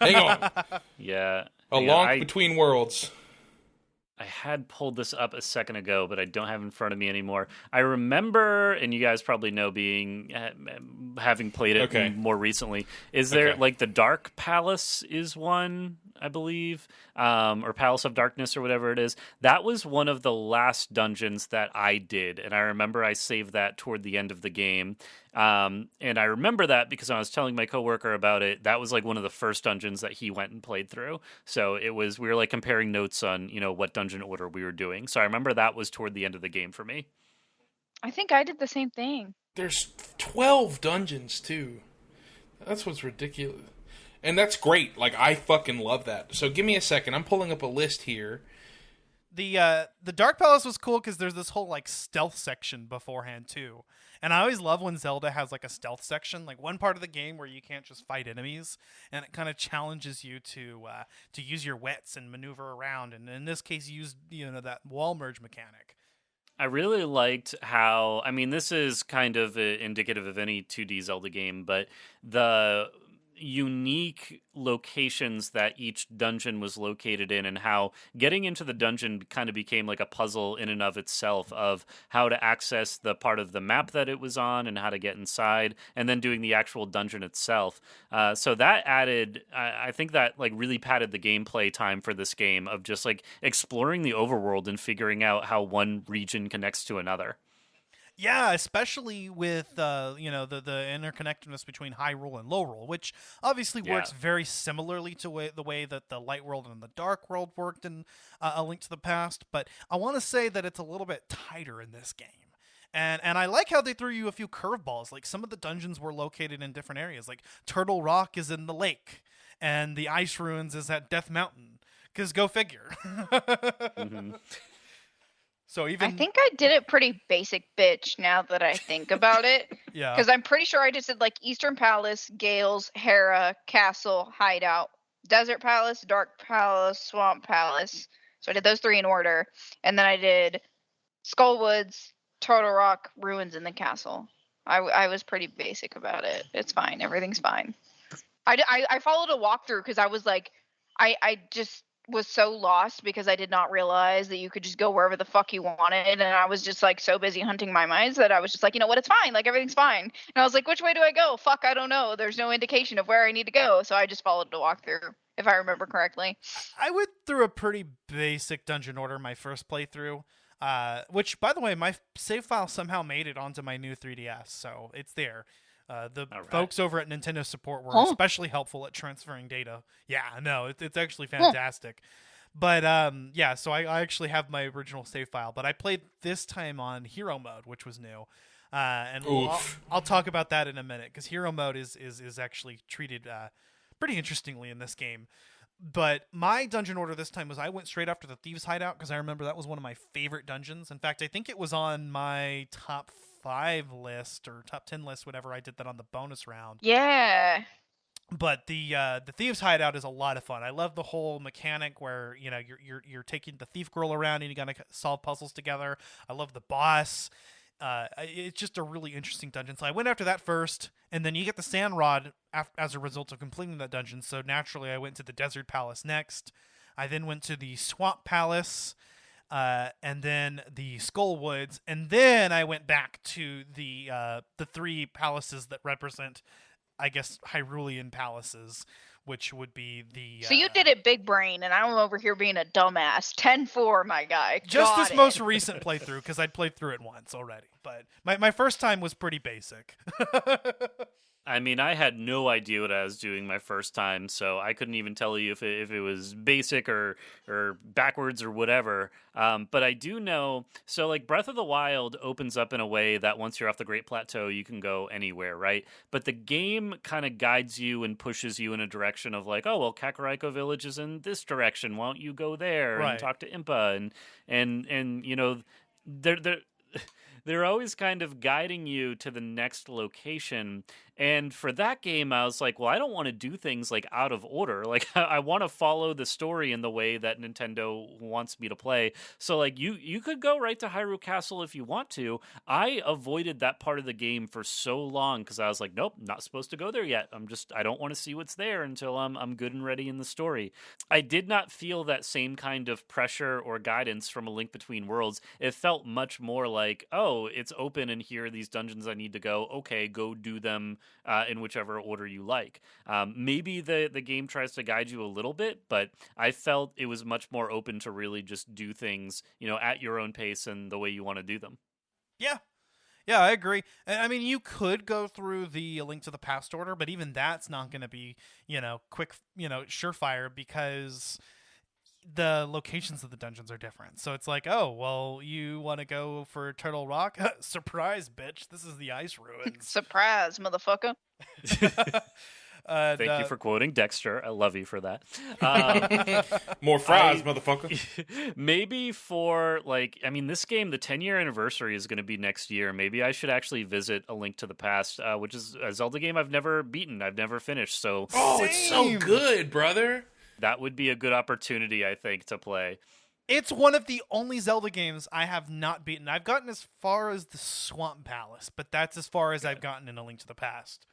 Hang on. Yeah. Between Worlds. I had pulled this up a second ago, but I don't have it in front of me anymore. I remember, and you guys probably know having played it more recently, is there like the Dark Palace is one, I believe, or Palace of Darkness or whatever it is. That was one of the last dungeons that I did, and I remember I saved that toward the end of the game. And I remember that because I was telling my coworker about it. That was like one of the first dungeons that he went and played through. So we were like comparing notes on, what dungeon order we were doing. So I remember that was toward the end of the game for me. I think I did the same thing. There's 12 dungeons too. That's what's ridiculous. And that's great. Like, I fucking love that. So give me a second. I'm pulling up a list here. The Dark Palace was cool because there's this whole like stealth section beforehand too. And I always love when Zelda has like a stealth section, like one part of the game where you can't just fight enemies, and it kind of challenges you to use your wits and maneuver around. And in this case, use that wall merge mechanic. I really liked how, this is kind of indicative of any 2D Zelda game, but the unique locations that each dungeon was located in and how getting into the dungeon kind of became like a puzzle in and of itself of how to access the part of the map that it was on and how to get inside and then doing the actual dungeon itself. So that added, I think that like really padded the gameplay time for this game of just like exploring the overworld and figuring out how one region connects to another. Yeah, especially with the interconnectedness between Hyrule and Lowrule, which obviously works very similarly to the way that the Light World and the Dark World worked in A Link to the Past. But I want to say that it's a little bit tighter in this game. And I like how they threw you a few curveballs. Like some of the dungeons were located in different areas. Like Turtle Rock is in the lake, and the Ice Ruins is at Death Mountain. Because go figure. Mm-hmm. So I think I did it pretty basic bitch now that I think about it. Yeah. Because I'm pretty sure I just did like Eastern Palace, Gales, Hera, Castle, Hideout, Desert Palace, Dark Palace, Swamp Palace. So I did those three in order. And then I did Skullwoods, Turtle Rock, Ruins, and the Castle. I was pretty basic about it. It's fine. Everything's fine. I followed a walkthrough because I was like, I just was so lost because I did not realize that you could just go wherever the fuck you wanted, and I was just like so busy hunting my mice that I was just like, it's fine, like everything's fine. And I was like, which way do I go? Fuck, I don't know. There's no indication of where I need to go, so I just followed the walkthrough, if I remember correctly. I went through a pretty basic dungeon order my first playthrough, which, by the way, my save file somehow made it onto my new 3DS, so it's there. The folks over at Nintendo Support were especially helpful at transferring data. Yeah, no, it's actually fantastic. But yeah, so I actually have my original save file, but I played this time on hero mode, which was new. And I'll talk about that in a minute, because hero mode is actually treated pretty interestingly in this game. But my dungeon order this time was I went straight after the Thieves' Hideout, because I remember that was one of my favorite dungeons. In fact, I think it was on my top 5 list or top 10 list whenever I did that on the bonus round. Yeah. But the Thieves' Hideout is a lot of fun. I love the whole mechanic where you're taking the thief girl around and you gotta solve puzzles together. I love the boss. It's just a really interesting dungeon. So I went after that first, and then you get the Sand Rod as a result of completing that dungeon. So naturally, I went to the Desert Palace next. I then went to the Swamp Palace, and then the Skull Woods, and then I went back to the 3 palaces that represent, I guess, Hyrulean palaces, which would be the... So you did it big brain, and I'm over here being a dumbass. 10-4, my guy. Just this most recent playthrough, because I'd played through it once already. But my first time was pretty basic. I mean, I had no idea what I was doing my first time, so I couldn't even tell you if it was basic or backwards or whatever. But I do know, so like Breath of the Wild opens up in a way that once you're off the Great Plateau, you can go anywhere, right? But the game kind of guides you and pushes you in a direction of like, oh, well, Kakariko Village is in this direction. Why don't you go there and talk to Impa? And you know, they're always kind of guiding you to the next location. And for that game, I was like, well, I don't want to do things like out of order. Like, I want to follow the story in the way that Nintendo wants me to play. So, like, you could go right to Hyrule Castle if you want to. I avoided that part of the game for so long because I was like, nope, not supposed to go there yet. I don't want to see what's there until I'm good and ready in the story. I did not feel that same kind of pressure or guidance from A Link Between Worlds. It felt much more like, oh, it's open and here are these dungeons I need to go. Okay, go do them in whichever order you like. Maybe the game tries to guide you a little bit, but I felt it was much more open to really just do things, you know, at your own pace and the way you want to do them. Yeah, I agree. I mean, you could go through the Link to the Past order, but even that's not going to be, quick, surefire, because the locations of the dungeons are different. So it's like, oh, well, you want to go for Turtle Rock? Surprise, bitch. This is the ice ruins. Surprise, motherfucker. Thank you for quoting Dexter. I love you for that. More fries, motherfucker. Maybe for, this game, the 10-year anniversary is going to be next year. Maybe I should actually visit A Link to the Past, which is a Zelda game I've never beaten. I've never finished. So, it's so good, brother. That would be a good opportunity, I think, to play. It's one of the only Zelda games I have not beaten. I've gotten as far as the Swamp Palace, but that's as far as I've gotten in A Link to the Past.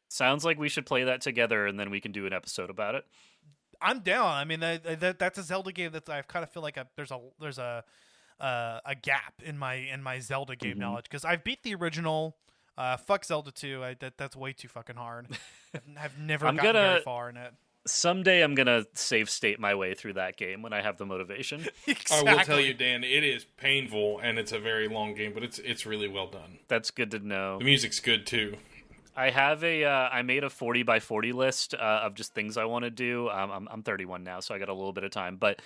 Sounds like we should play that together, and then we can do an episode about it. I'm down. I mean, that's a Zelda game that I kind of feel like there's a gap in my Zelda game knowledge, because I've beat the original. Fuck Zelda 2. That's way too fucking hard. I've never gotten very far in it. Someday I'm going to save state my way through that game when I have the motivation. Exactly. I will tell you, Dan, it is painful, and it's a very long game, but it's really well done. That's good to know. The music's good, too. I have I made a 40 by 40 list of just things I want to do. I'm 31 now, so I got a little bit of time. But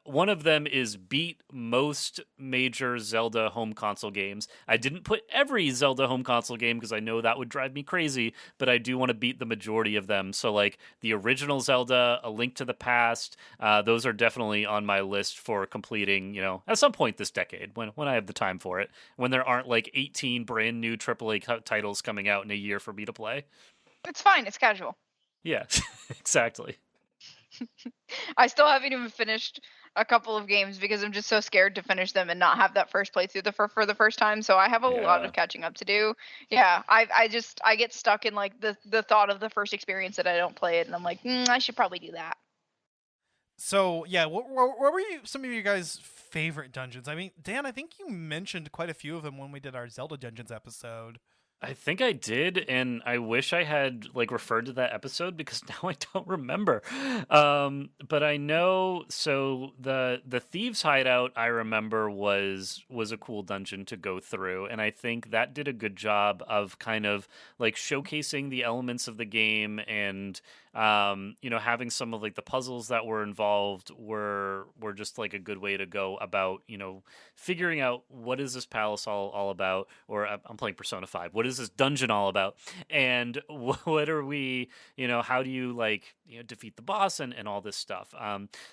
one of them is beat most major Zelda home console games. I didn't put every Zelda home console game because I know that would drive me crazy, but I do want to beat the majority of them. So like the original Zelda, A Link to the Past, those are definitely on my list for completing, at some point this decade when I have the time for it, when there aren't like 18 brand new AAA titles coming out in a year for me to play. It's fine. It's casual. Yeah, exactly. I still haven't even finished a couple of games because I'm just so scared to finish them and not have that first playthrough for the first time. So I have a lot of catching up to do. Yeah, I get stuck in like the thought of the first experience that I don't play it, and I'm like, I should probably do that. So yeah, what were some of you guys' favorite dungeons? I mean, Dan, I think you mentioned quite a few of them when we did our Zelda Dungeons episode. I think I did, and I wish I had referred to that episode because now I don't remember. But I know, so the Thieves' Hideout I remember was a cool dungeon to go through, and I think that did a good job of kind of showcasing the elements of the game and Having some of like the puzzles that were involved were just like a good way to go about, figuring out what is this palace all about, or I'm playing Persona 5. What is this dungeon all about? And what are we, how do you defeat the boss and all this stuff.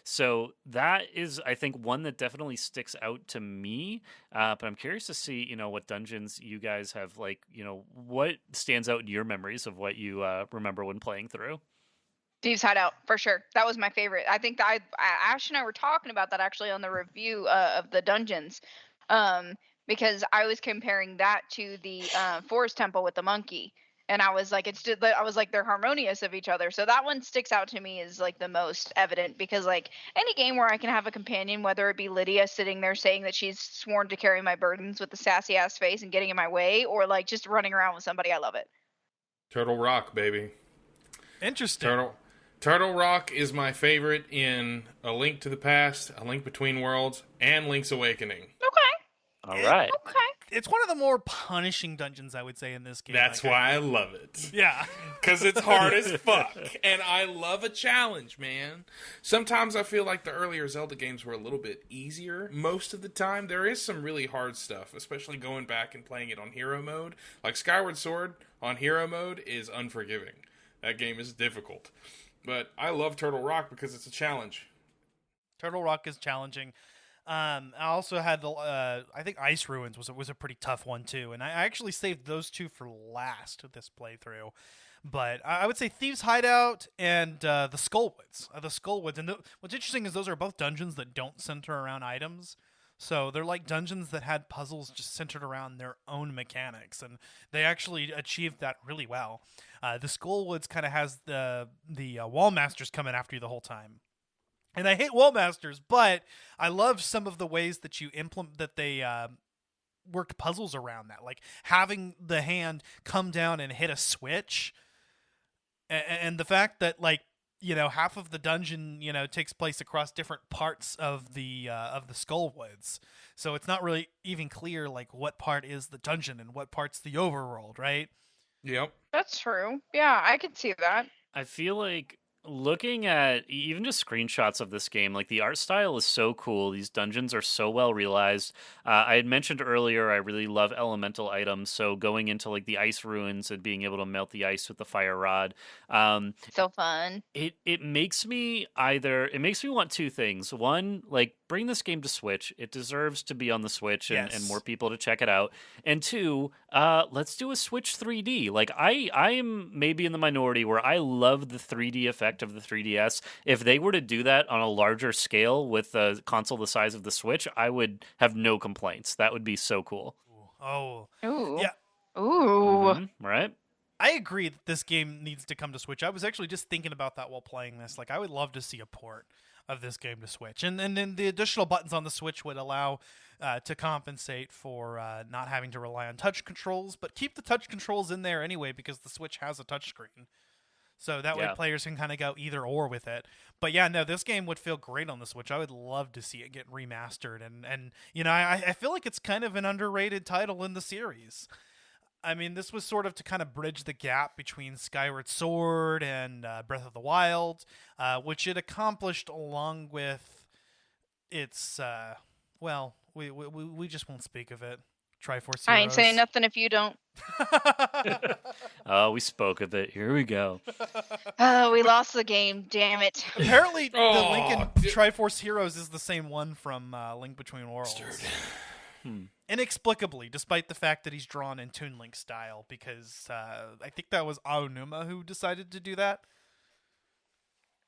So that is, I think, one that definitely sticks out to me. But I'm curious to see, what dungeons you guys have, what stands out in your memories of what you remember when playing through. Thieves Hideout, for sure. That was my favorite. I think that Ash and I were talking about that actually on the review of the dungeons, because I was comparing that to the Forest Temple with the monkey, and I was like, they're harmonious of each other. So that one sticks out to me as like the most evident, because like any game where I can have a companion, whether it be Lydia sitting there saying that she's sworn to carry my burdens with the sassy ass face and getting in my way, or like just running around with somebody, I love it. Turtle Rock, baby. Interesting. Turtle Rock is my favorite in A Link to the Past, A Link Between Worlds, and Link's Awakening. Okay. All right. Okay. It's one of the more punishing dungeons, I would say, in this game. That's why I love it. Yeah. Because it's hard as fuck. And I love a challenge, man. Sometimes I feel like the earlier Zelda games were a little bit easier. Most of the time, there is some really hard stuff, especially going back and playing it on hero mode. Like Skyward Sword on hero mode is unforgiving. That game is difficult. But I love Turtle Rock because it's a challenge. Turtle Rock is challenging. I also had the I think Ice Ruins was a pretty tough one too, and I actually saved those two for last this playthrough. But I would say Thieves Hideout and the Skullwoods. And what's interesting is those are both dungeons that don't center around items. So they're like dungeons that had puzzles just centered around their own mechanics, and they actually achieved that really well. The Skullwoods kind of has the wall masters coming after you the whole time. And I hate wall masters, but I love some of the ways that you implement that they worked puzzles around that, like having the hand come down and hit a switch, and the fact that half of the dungeon takes place across different parts of the Skullwoods, so it's not really even clear like what part is the dungeon and what part's the overworld, right? Yep. That's true. Yeah, I could see that. I feel like looking at even just screenshots of this game, like the art style is so cool. These dungeons are so well realized. I had mentioned earlier I really love elemental items, so going into like the ice ruins and being able to melt the ice with the fire rod, So fun. it makes me want two things. One, like bring this game to Switch. It deserves to be on the Switch and more people to check it out. And two, let's do a Switch 3D. Like I am maybe in the minority where I love the 3D effect of the 3DS. If they were to do that on a larger scale with a console the size of the Switch, I would have no complaints. That would be so cool. Oh. Ooh. Yeah. Ooh. Mm-hmm, right? I agree that this game needs to come to Switch. I was actually just thinking about that while playing this. Like, I would love to see a port of this game to Switch. And then the additional buttons on the Switch would allow to compensate for not having to rely on touch controls, but keep the touch controls in there anyway because the Switch has a touchscreen. So that way players can kind of go either or with it. But yeah, no, this game would feel great on the Switch. I would love to see it get remastered. And I feel like it's kind of an underrated title in the series. I mean, this was sort of to kind of bridge the gap between Skyward Sword and Breath of the Wild, which it accomplished along with its, we just won't speak of it. Triforce Heroes. I ain't saying nothing if you don't. Oh, we spoke of it. Here we go. Oh, we lost the game. Damn it. Apparently, the Link in Triforce Heroes is the same one from Link Between Worlds. Inexplicably, despite the fact that he's drawn in Toon Link style, because I think that was Aonuma who decided to do that.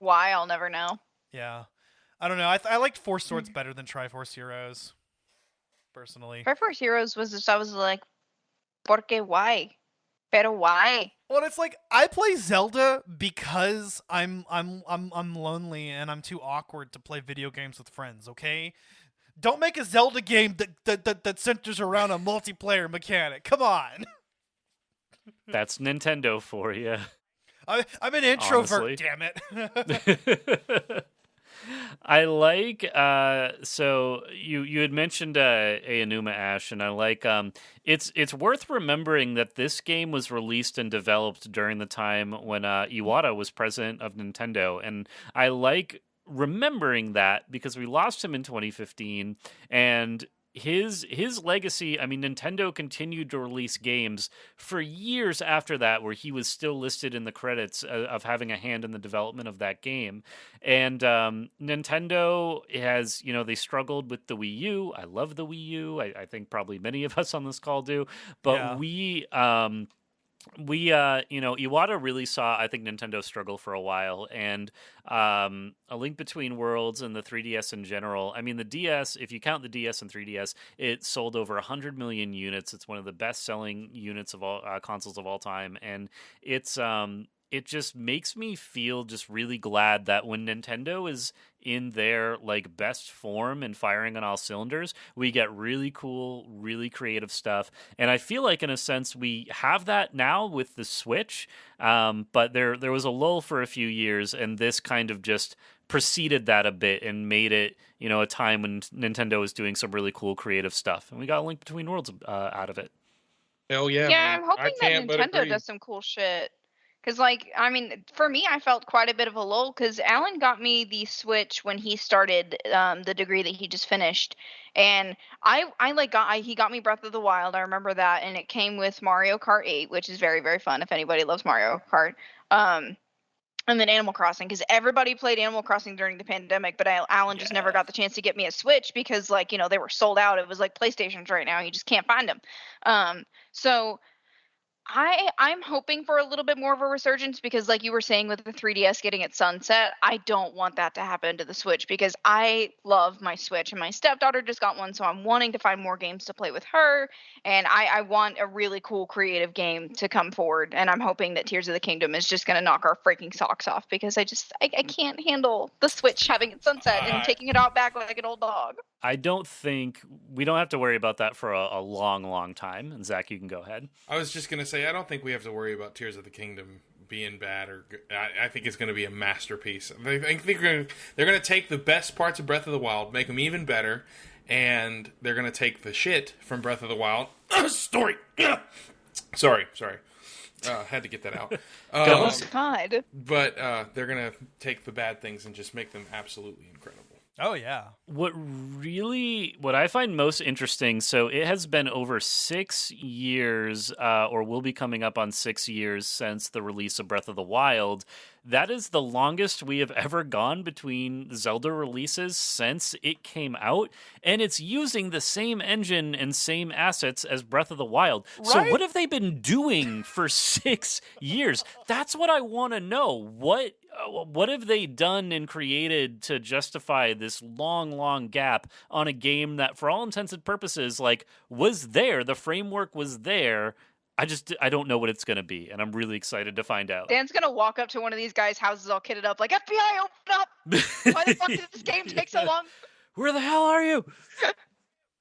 Why? I'll never know. Yeah. I don't know. I liked Four Swords better than Triforce Heroes, personally. Triforce Heroes was just, I was like, ¿por qué? Why? Pero why? Well, it's like I play Zelda because I'm lonely and I'm too awkward to play video games with friends. Okay, don't make a Zelda game that centers around a multiplayer mechanic. Come on. That's Nintendo for you. I'm an introvert. Honestly. Damn it. I like so you had mentioned Aonuma Ash, and I like it's worth remembering that this game was released and developed during the time when Iwata was president of Nintendo, and I like remembering that because we lost him in 2015, and his legacy, I mean, Nintendo continued to release games for years after that where he was still listed in the credits of having a hand in the development of that game. And Nintendo has, they struggled with the Wii U. I love the Wii U. I think probably many of us on this call do. But Iwata really saw, I think, Nintendo struggle for a while, and A Link Between Worlds and the 3DS in general. I mean, the DS, if you count the DS and 3DS, it sold over 100 million units. It's one of the best-selling units of all consoles of all time, and it just makes me feel just really glad that when Nintendo is in their best form and firing on all cylinders, we get really cool, really creative stuff. And I feel like in a sense we have that now with the Switch. But there was a lull for a few years, and this kind of just preceded that a bit and made it, a time when Nintendo was doing some really cool creative stuff. And we got A Link Between Worlds out of it. Hell yeah. Yeah, I'm hoping that Nintendo does some cool shit. Because, for me, I felt quite a bit of a lull because Alan got me the Switch when he started the degree that he just finished. And he got me Breath of the Wild. I remember that. And it came with Mario Kart 8, which is very, very fun if anybody loves Mario Kart. And then Animal Crossing, because everybody played Animal Crossing during the pandemic, but Alan just never got the chance to get me a Switch because, they were sold out. It was like PlayStations right now. You just can't find them. So I'm hoping for a little bit more of a resurgence because, like you were saying, with the 3DS getting its sunset, I don't want that to happen to the Switch because I love my Switch, and my stepdaughter just got one, so I'm wanting to find more games to play with her, and I want a really cool creative game to come forward, and I'm hoping that Tears of the Kingdom is just going to knock our freaking socks off because I can't handle the Switch having its sunset and taking it out back like an old dog. I don't think we don't have to worry about that for a long, long time. And Zach, you can go ahead. I was just going to say, I don't think we have to worry about Tears of the Kingdom being bad or good. I think it's going to be a masterpiece. I think they're going to take the best parts of Breath of the Wild, make them even better, and they're going to take the shit from Breath of the Wild. Story. Sorry. Had to get that out. God. But they're going to take the bad things and just make them absolutely incredible. Oh, yeah. What I find most interesting, so it has been over 6 years, or will be coming up on 6 years since the release of Breath of the Wild. That is the longest we have ever gone between Zelda releases since it came out, and it's using the same engine and same assets as Breath of the Wild. Right? So what have they been doing for 6 years? That's what I want to know. What have they done and created to justify this long gap on a game that, for all intents and purposes, was there? The framework was there. I don't know what it's going to be, and I'm really excited to find out. Dan's going to walk up to one of these guys' houses all kitted up, like, FBI, open up! Why the fuck did this game take so long? Where the hell are you?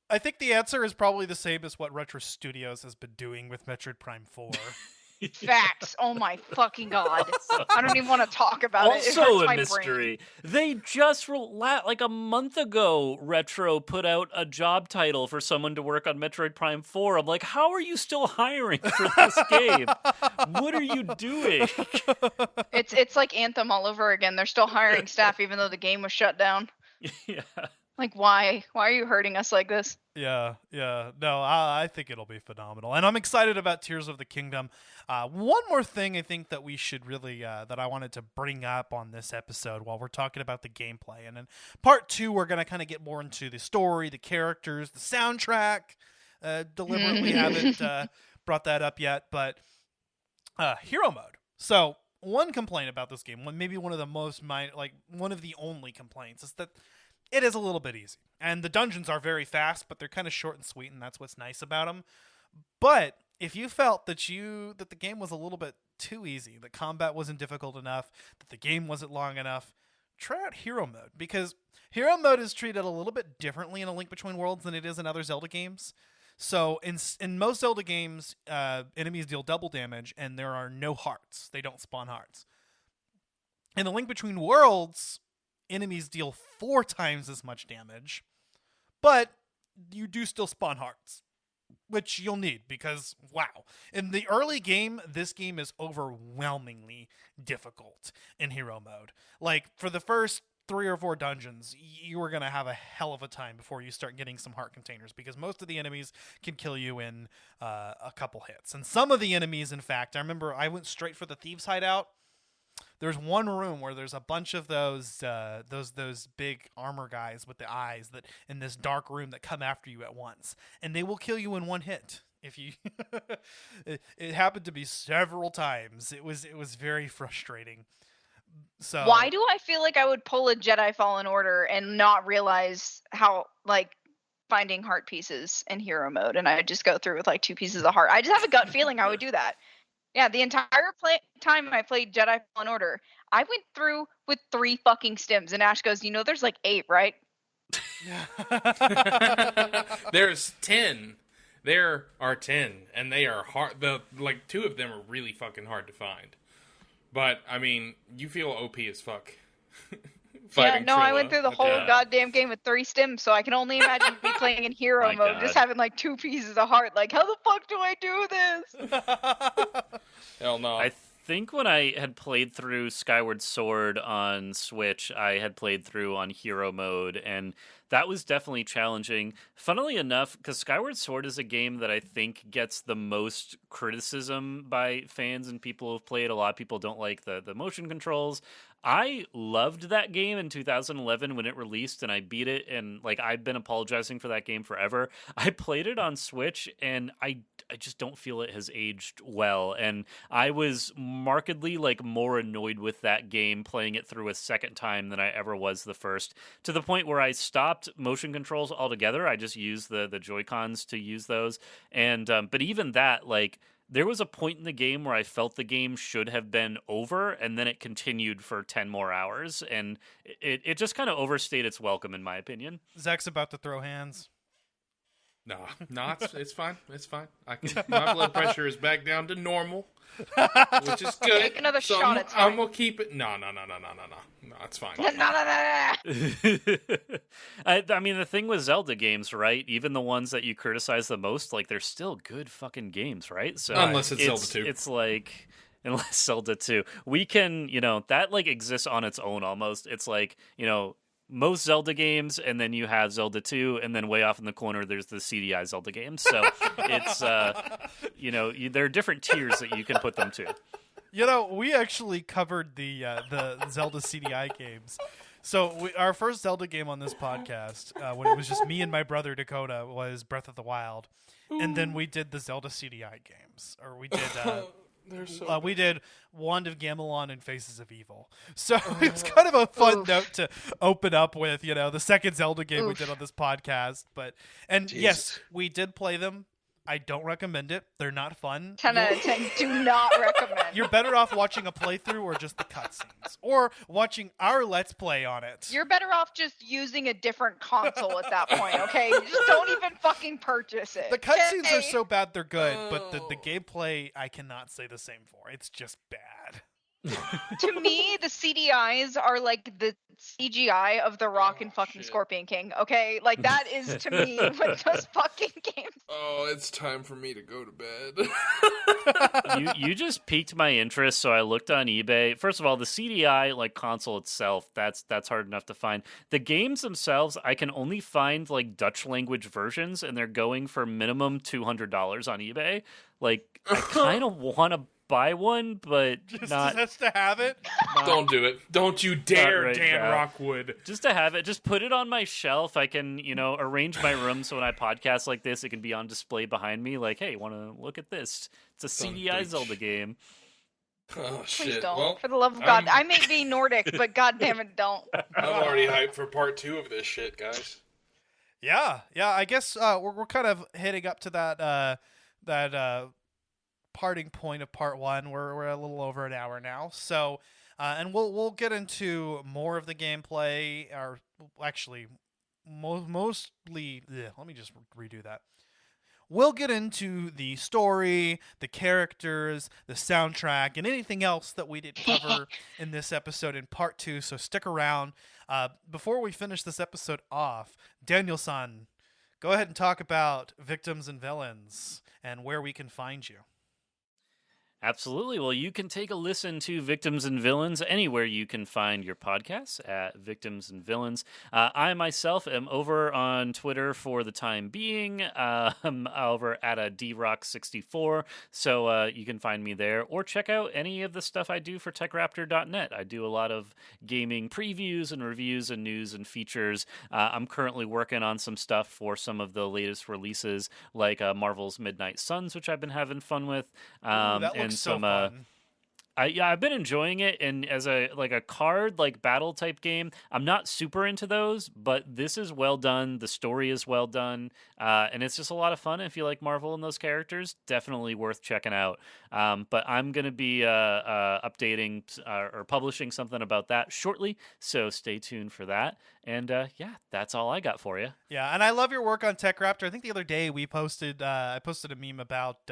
I think the answer is probably the same as what Retro Studios has been doing with Metroid Prime 4. Facts. Oh my fucking god. I don't even want to talk about it. Also a mystery. They just a month ago, Retro put out a job title for someone to work on Metroid Prime 4. I'm like, how are you still hiring for this game? What are you doing? It's like Anthem all over again. They're still hiring staff even though the game was shut down. Yeah. Like, why? Why are you hurting us like this? Yeah. No, I think it'll be phenomenal. And I'm excited about Tears of the Kingdom. One more thing I think that we should really, that I wanted to bring up on this episode while we're talking about the gameplay. And in part 2, we're going to kind of get more into the story, the characters, the soundtrack. Deliberately haven't brought that up yet. But hero mode. So one complaint about this game, maybe one of the one of the only complaints, is that it is a little bit easy. And the dungeons are very fast, but they're kind of short and sweet, and that's what's nice about them. But if you felt that the game was a little bit too easy, that combat wasn't difficult enough, that the game wasn't long enough, try out Hero Mode. Because Hero Mode is treated a little bit differently in A Link Between Worlds than it is in other Zelda games. So in most Zelda games, enemies deal double damage, and there are no hearts. They don't spawn hearts. In A Link Between Worlds, enemies deal 4 times as much damage, but you do still spawn hearts, which you'll need because, wow. In the early game, this game is overwhelmingly difficult in hero mode. Like, for the first 3 or 4 dungeons, you are going to have a hell of a time before you start getting some heart containers, because most of the enemies can kill you in a couple hits. And some of the enemies, in fact, I remember I went straight for the Thieves' Hideout. There's one room where there's a bunch of those big armor guys with the eyes that in this dark room that come after you at once, and they will kill you in one hit. If you, it happened to me several times. It was very frustrating. So why do I feel like I would pull a Jedi Fallen Order and not realize how, like, finding heart pieces in hero mode, and I just go through with like 2 pieces of heart? I just have a gut feeling I would do that. Yeah, the entire time I played Jedi Fallen Order, I went through with 3 fucking stims, and Ash goes, there's like 8, right? There's 10. There are 10, and they are hard. 2 of them are really fucking hard to find. But, I mean, you feel OP as fuck. Yeah, no, I went through the whole goddamn game with 3 stims, so I can only imagine me playing in hero mode, just having like 2 pieces of heart. Like, how the fuck do I do this? Hell no. I think when I had played through Skyward Sword on Switch, I had played through on hero mode, and that was definitely challenging. Funnily enough, because Skyward Sword is a game that I think gets the most criticism by fans and people who've played. A lot of people don't like the motion controls. I loved that game in 2011 when it released, and I beat it, and like I've been apologizing for that game forever. I played it on Switch, and I just don't feel it has aged well, and I was markedly like more annoyed with that game playing it through a second time than I ever was the first, to the point where I stopped motion controls altogether. I just used the Joy-Cons to use those, and but even that, like, there was a point in the game where I felt the game should have been over, and then it continued for 10 more hours, and it just kind of overstayed its welcome, in my opinion. Zach's about to throw hands. No, it's fine. It's fine. My blood pressure is back down to normal, which is good. Take another shot. It's fine. I'm gonna keep it. No, it's fine. I mean, the thing with Zelda games, right? Even the ones that you criticize the most, like, they're still good fucking games, right? So unless it's Zelda 2. It's like, unless Zelda 2. We can, that, like, exists on its own almost. It's like, most Zelda games, and then you have Zelda 2, and then way off in the corner, there's the CDI Zelda games. So it's, there are different tiers that you can put them to. We actually covered the Zelda CDI games. So our first Zelda game on this podcast, when it was just me and my brother Dakota, was Breath of the Wild. And then we did the Zelda CDI games. Or we did... we did Wand of Gamelon and Faces of Evil. So it's kind of a fun note to open up with, the second Zelda game we did on this podcast. Yes, we did play them. I don't recommend it. They're not fun. 10 out of 10, do not recommend. You're better off watching a playthrough or just the cutscenes. Or watching our Let's Play on it. You're better off just using a different console at that point, okay? Just don't even fucking purchase it. The cutscenes are so bad they're good, but the gameplay I cannot say the same for. It's just bad. To me, the CDIs are like the CGI of The Rock and fucking Scorpion King, okay? Like, that is, to me, what those fucking games. Oh, it's time for me to go to bed. You just piqued my interest, so I looked on eBay. First of all, the CDI, like, console itself, that's hard enough to find. The games themselves, I can only find, like, Dutch language versions, and they're going for minimum $200 on eBay. Like, I kind of want to buy one, but just to have it. Don't do it. Don't you dare, Dan Rockwood. Just to have it. Just put it on my shelf. I can, arrange my room so when I podcast like this, it can be on display behind me. Like, hey, want to look at this? It's a CDI Zelda game. Oh, shit. Please don't. Well, for the love of God. I may be Nordic, but goddamn it, don't. I'm already hyped for part 2 of this shit, guys. Yeah. I guess we're kind of heading up to that parting point of part 1. We're a little over an hour now, so and we'll get into more of the gameplay, or actually mostly let me just redo that. we'll get into the story, the characters, the soundtrack, and anything else that we didn't cover in this episode in part 2, so stick around. Before we finish this episode off, Daniel-san, go ahead and talk about Victims and Villains and where we can find you. Absolutely. Well, you can take a listen to Victims and Villains anywhere you can find your podcasts at Victims and Villains. I myself am over on Twitter for the time being. I'm over at a DRock64, so you can find me there, or check out any of the stuff I do for TechRaptor.net. I do a lot of gaming previews and reviews and news and features. I'm currently working on some stuff for some of the latest releases, like Marvel's Midnight Suns, which I've been having fun with. And so fun. I've been enjoying it, and as a card battle type game, I'm not super into those, but this is well done. The story is well done, and it's just a lot of fun. If you like Marvel and those characters, definitely worth checking out. But I'm going to be updating or publishing something about that shortly, so stay tuned for that. And that's all I got for you. Yeah, and I love your work on TechRaptor. I think the other day we posted I posted a meme about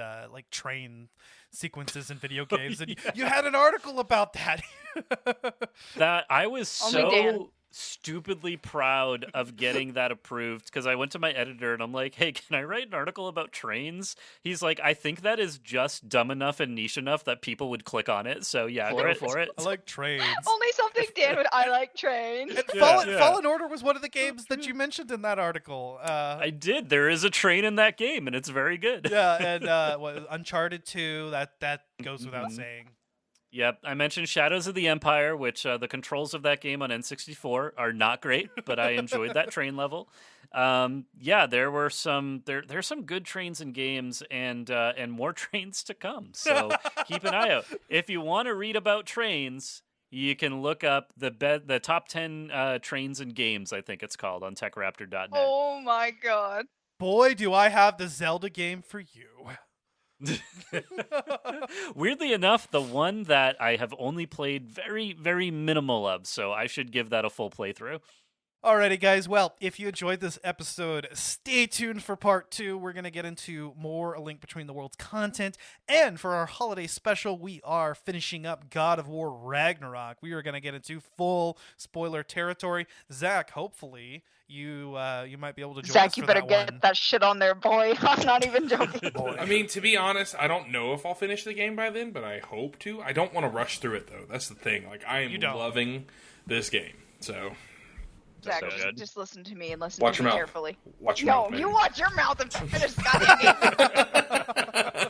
train sequences in video games, and you had an article about that. That I was so stupidly proud of getting that approved, because I went to my editor and I'm like, hey, can I write an article about trains? He's like, I think that is just dumb enough and niche enough that people would click on it, so yeah, go for it. I like trains. Only something Dan would. I like trains. Fallen Order was one of the games that you mentioned in that article. I did. There is a train in that game, and it's very good. Yeah, and Uncharted 2, that goes without saying. Yep, I mentioned Shadows of the Empire, which the controls of that game on N64 are not great, but I enjoyed that train level. There were there's some good trains in games, and more trains to come. So keep an eye out. If you want to read about trains, you can look up the top 10 trains in games, I think it's called, on TechRaptor.net. Oh my god! Boy, do I have the Zelda game for you. Weirdly enough, the one that I have only played very, very minimal of, so I should give that a full playthrough. Alrighty, guys. Well, if you enjoyed this episode, stay tuned for part 2. We're going to get into more A Link Between the Worlds content. And for our holiday special, we are finishing up God of War Ragnarok. We are going to get into full spoiler territory. Zach, hopefully you might be able to join us Zach, for you better that get one. that shit on there, boy. I'm not even joking. I mean, to be honest, I don't know if I'll finish the game by then, but I hope to. I don't want to rush through it, though. That's the thing. I am loving this game, so... Zach, just listen to me and listen watch to me your mouth. carefully. Watch your mouth, No, man. you watch your mouth and finish this goddamn game.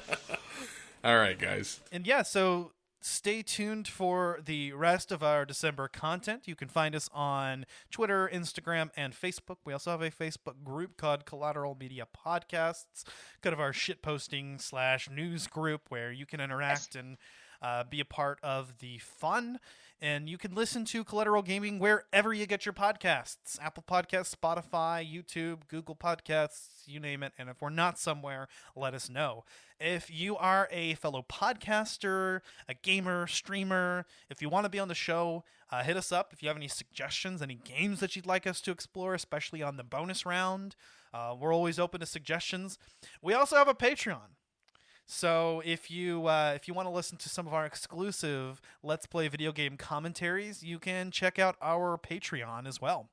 All right, guys. And yeah, so stay tuned for the rest of our December content. You can find us on Twitter, Instagram, and Facebook. We also have a Facebook group called Collateral Media Podcasts, kind of our shitposting / news group where you can interact and be a part of the fun. And you can listen to Collateral Gaming wherever you get your podcasts. Apple Podcasts, Spotify, YouTube, Google Podcasts, you name it. And if we're not somewhere, let us know. If you are a fellow podcaster, a gamer, streamer, if you want to be on the show, hit us up. If you have any suggestions, any games that you'd like us to explore, especially on the bonus round, we're always open to suggestions. We also have a Patreon. So if you want to listen to some of our exclusive Let's Play video game commentaries, you can check out our Patreon as well.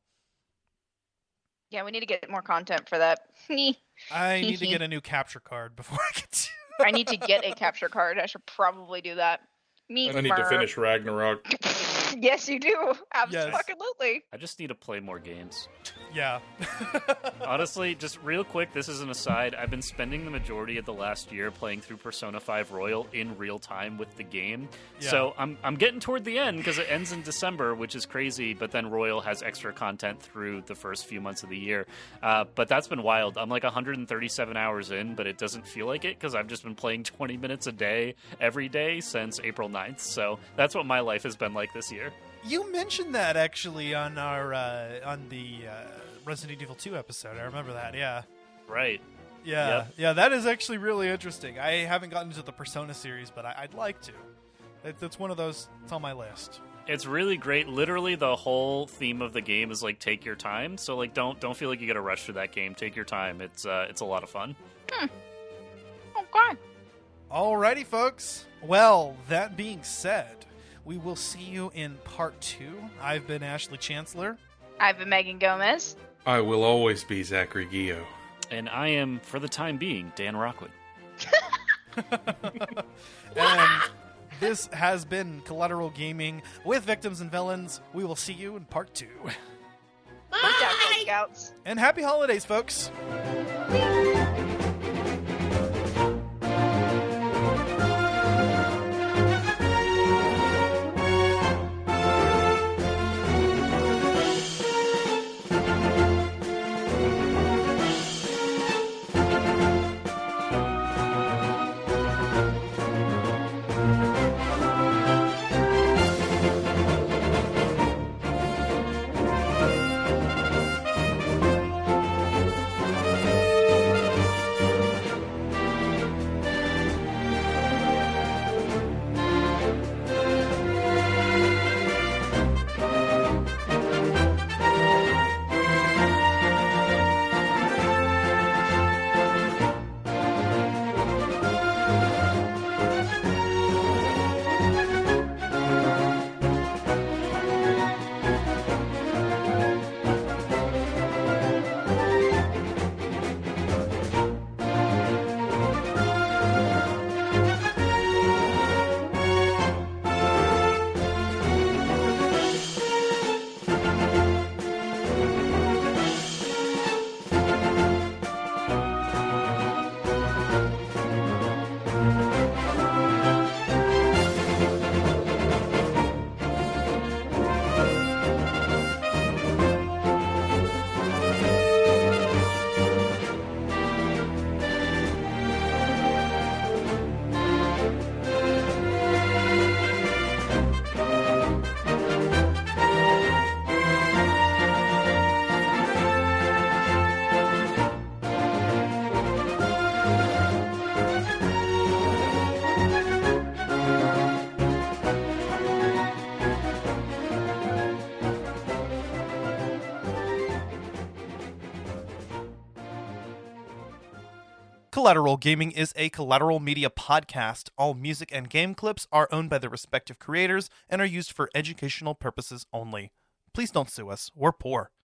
Yeah, we need to get more content for that. I need to get a new capture card before I get to... I need to get a capture card. I should probably do that. I need to finish Ragnarok. Yes, you do. Absolutely. I just need to play more games. Yeah. Honestly, just real quick, this is an aside. I've been spending the majority of the last year playing through Persona 5 Royal in real time with the game. Yeah. So I'm getting toward the end because it ends in December, which is crazy, but then Royal has extra content through the first few months of the year. But that's been wild. I'm like 137 hours in, but it doesn't feel like it because I've just been playing 20 minutes a day every day since April 9th. So that's what my life has been like this year. You mentioned that actually on our on the Resident Evil 2 episode. I remember that. Yeah. Right. Yeah. Yep. Yeah. That is actually really interesting. I haven't gotten into the Persona series, but I'd like to. It's one of those. It's on my list. It's really great. Literally, the whole theme of the game is like take your time. So like, don't feel like you got to rush through that game. Take your time. It's a lot of fun. Okay. Alrighty, folks. Well, that being said, we will see you in part 2. I've been Ashley Chancellor. I've been Megan Gomez. I will always be Zachary Gio. And I am, for the time being, Dan Rockwood. And this has been Collateral Gaming with Victims and Villains. We will see you in part 2. Good job, Girl Scouts. And happy holidays, folks. Collateral Gaming is a Collateral Media podcast. All music and game clips are owned by their respective creators and are used for educational purposes only. Please don't sue us. We're poor.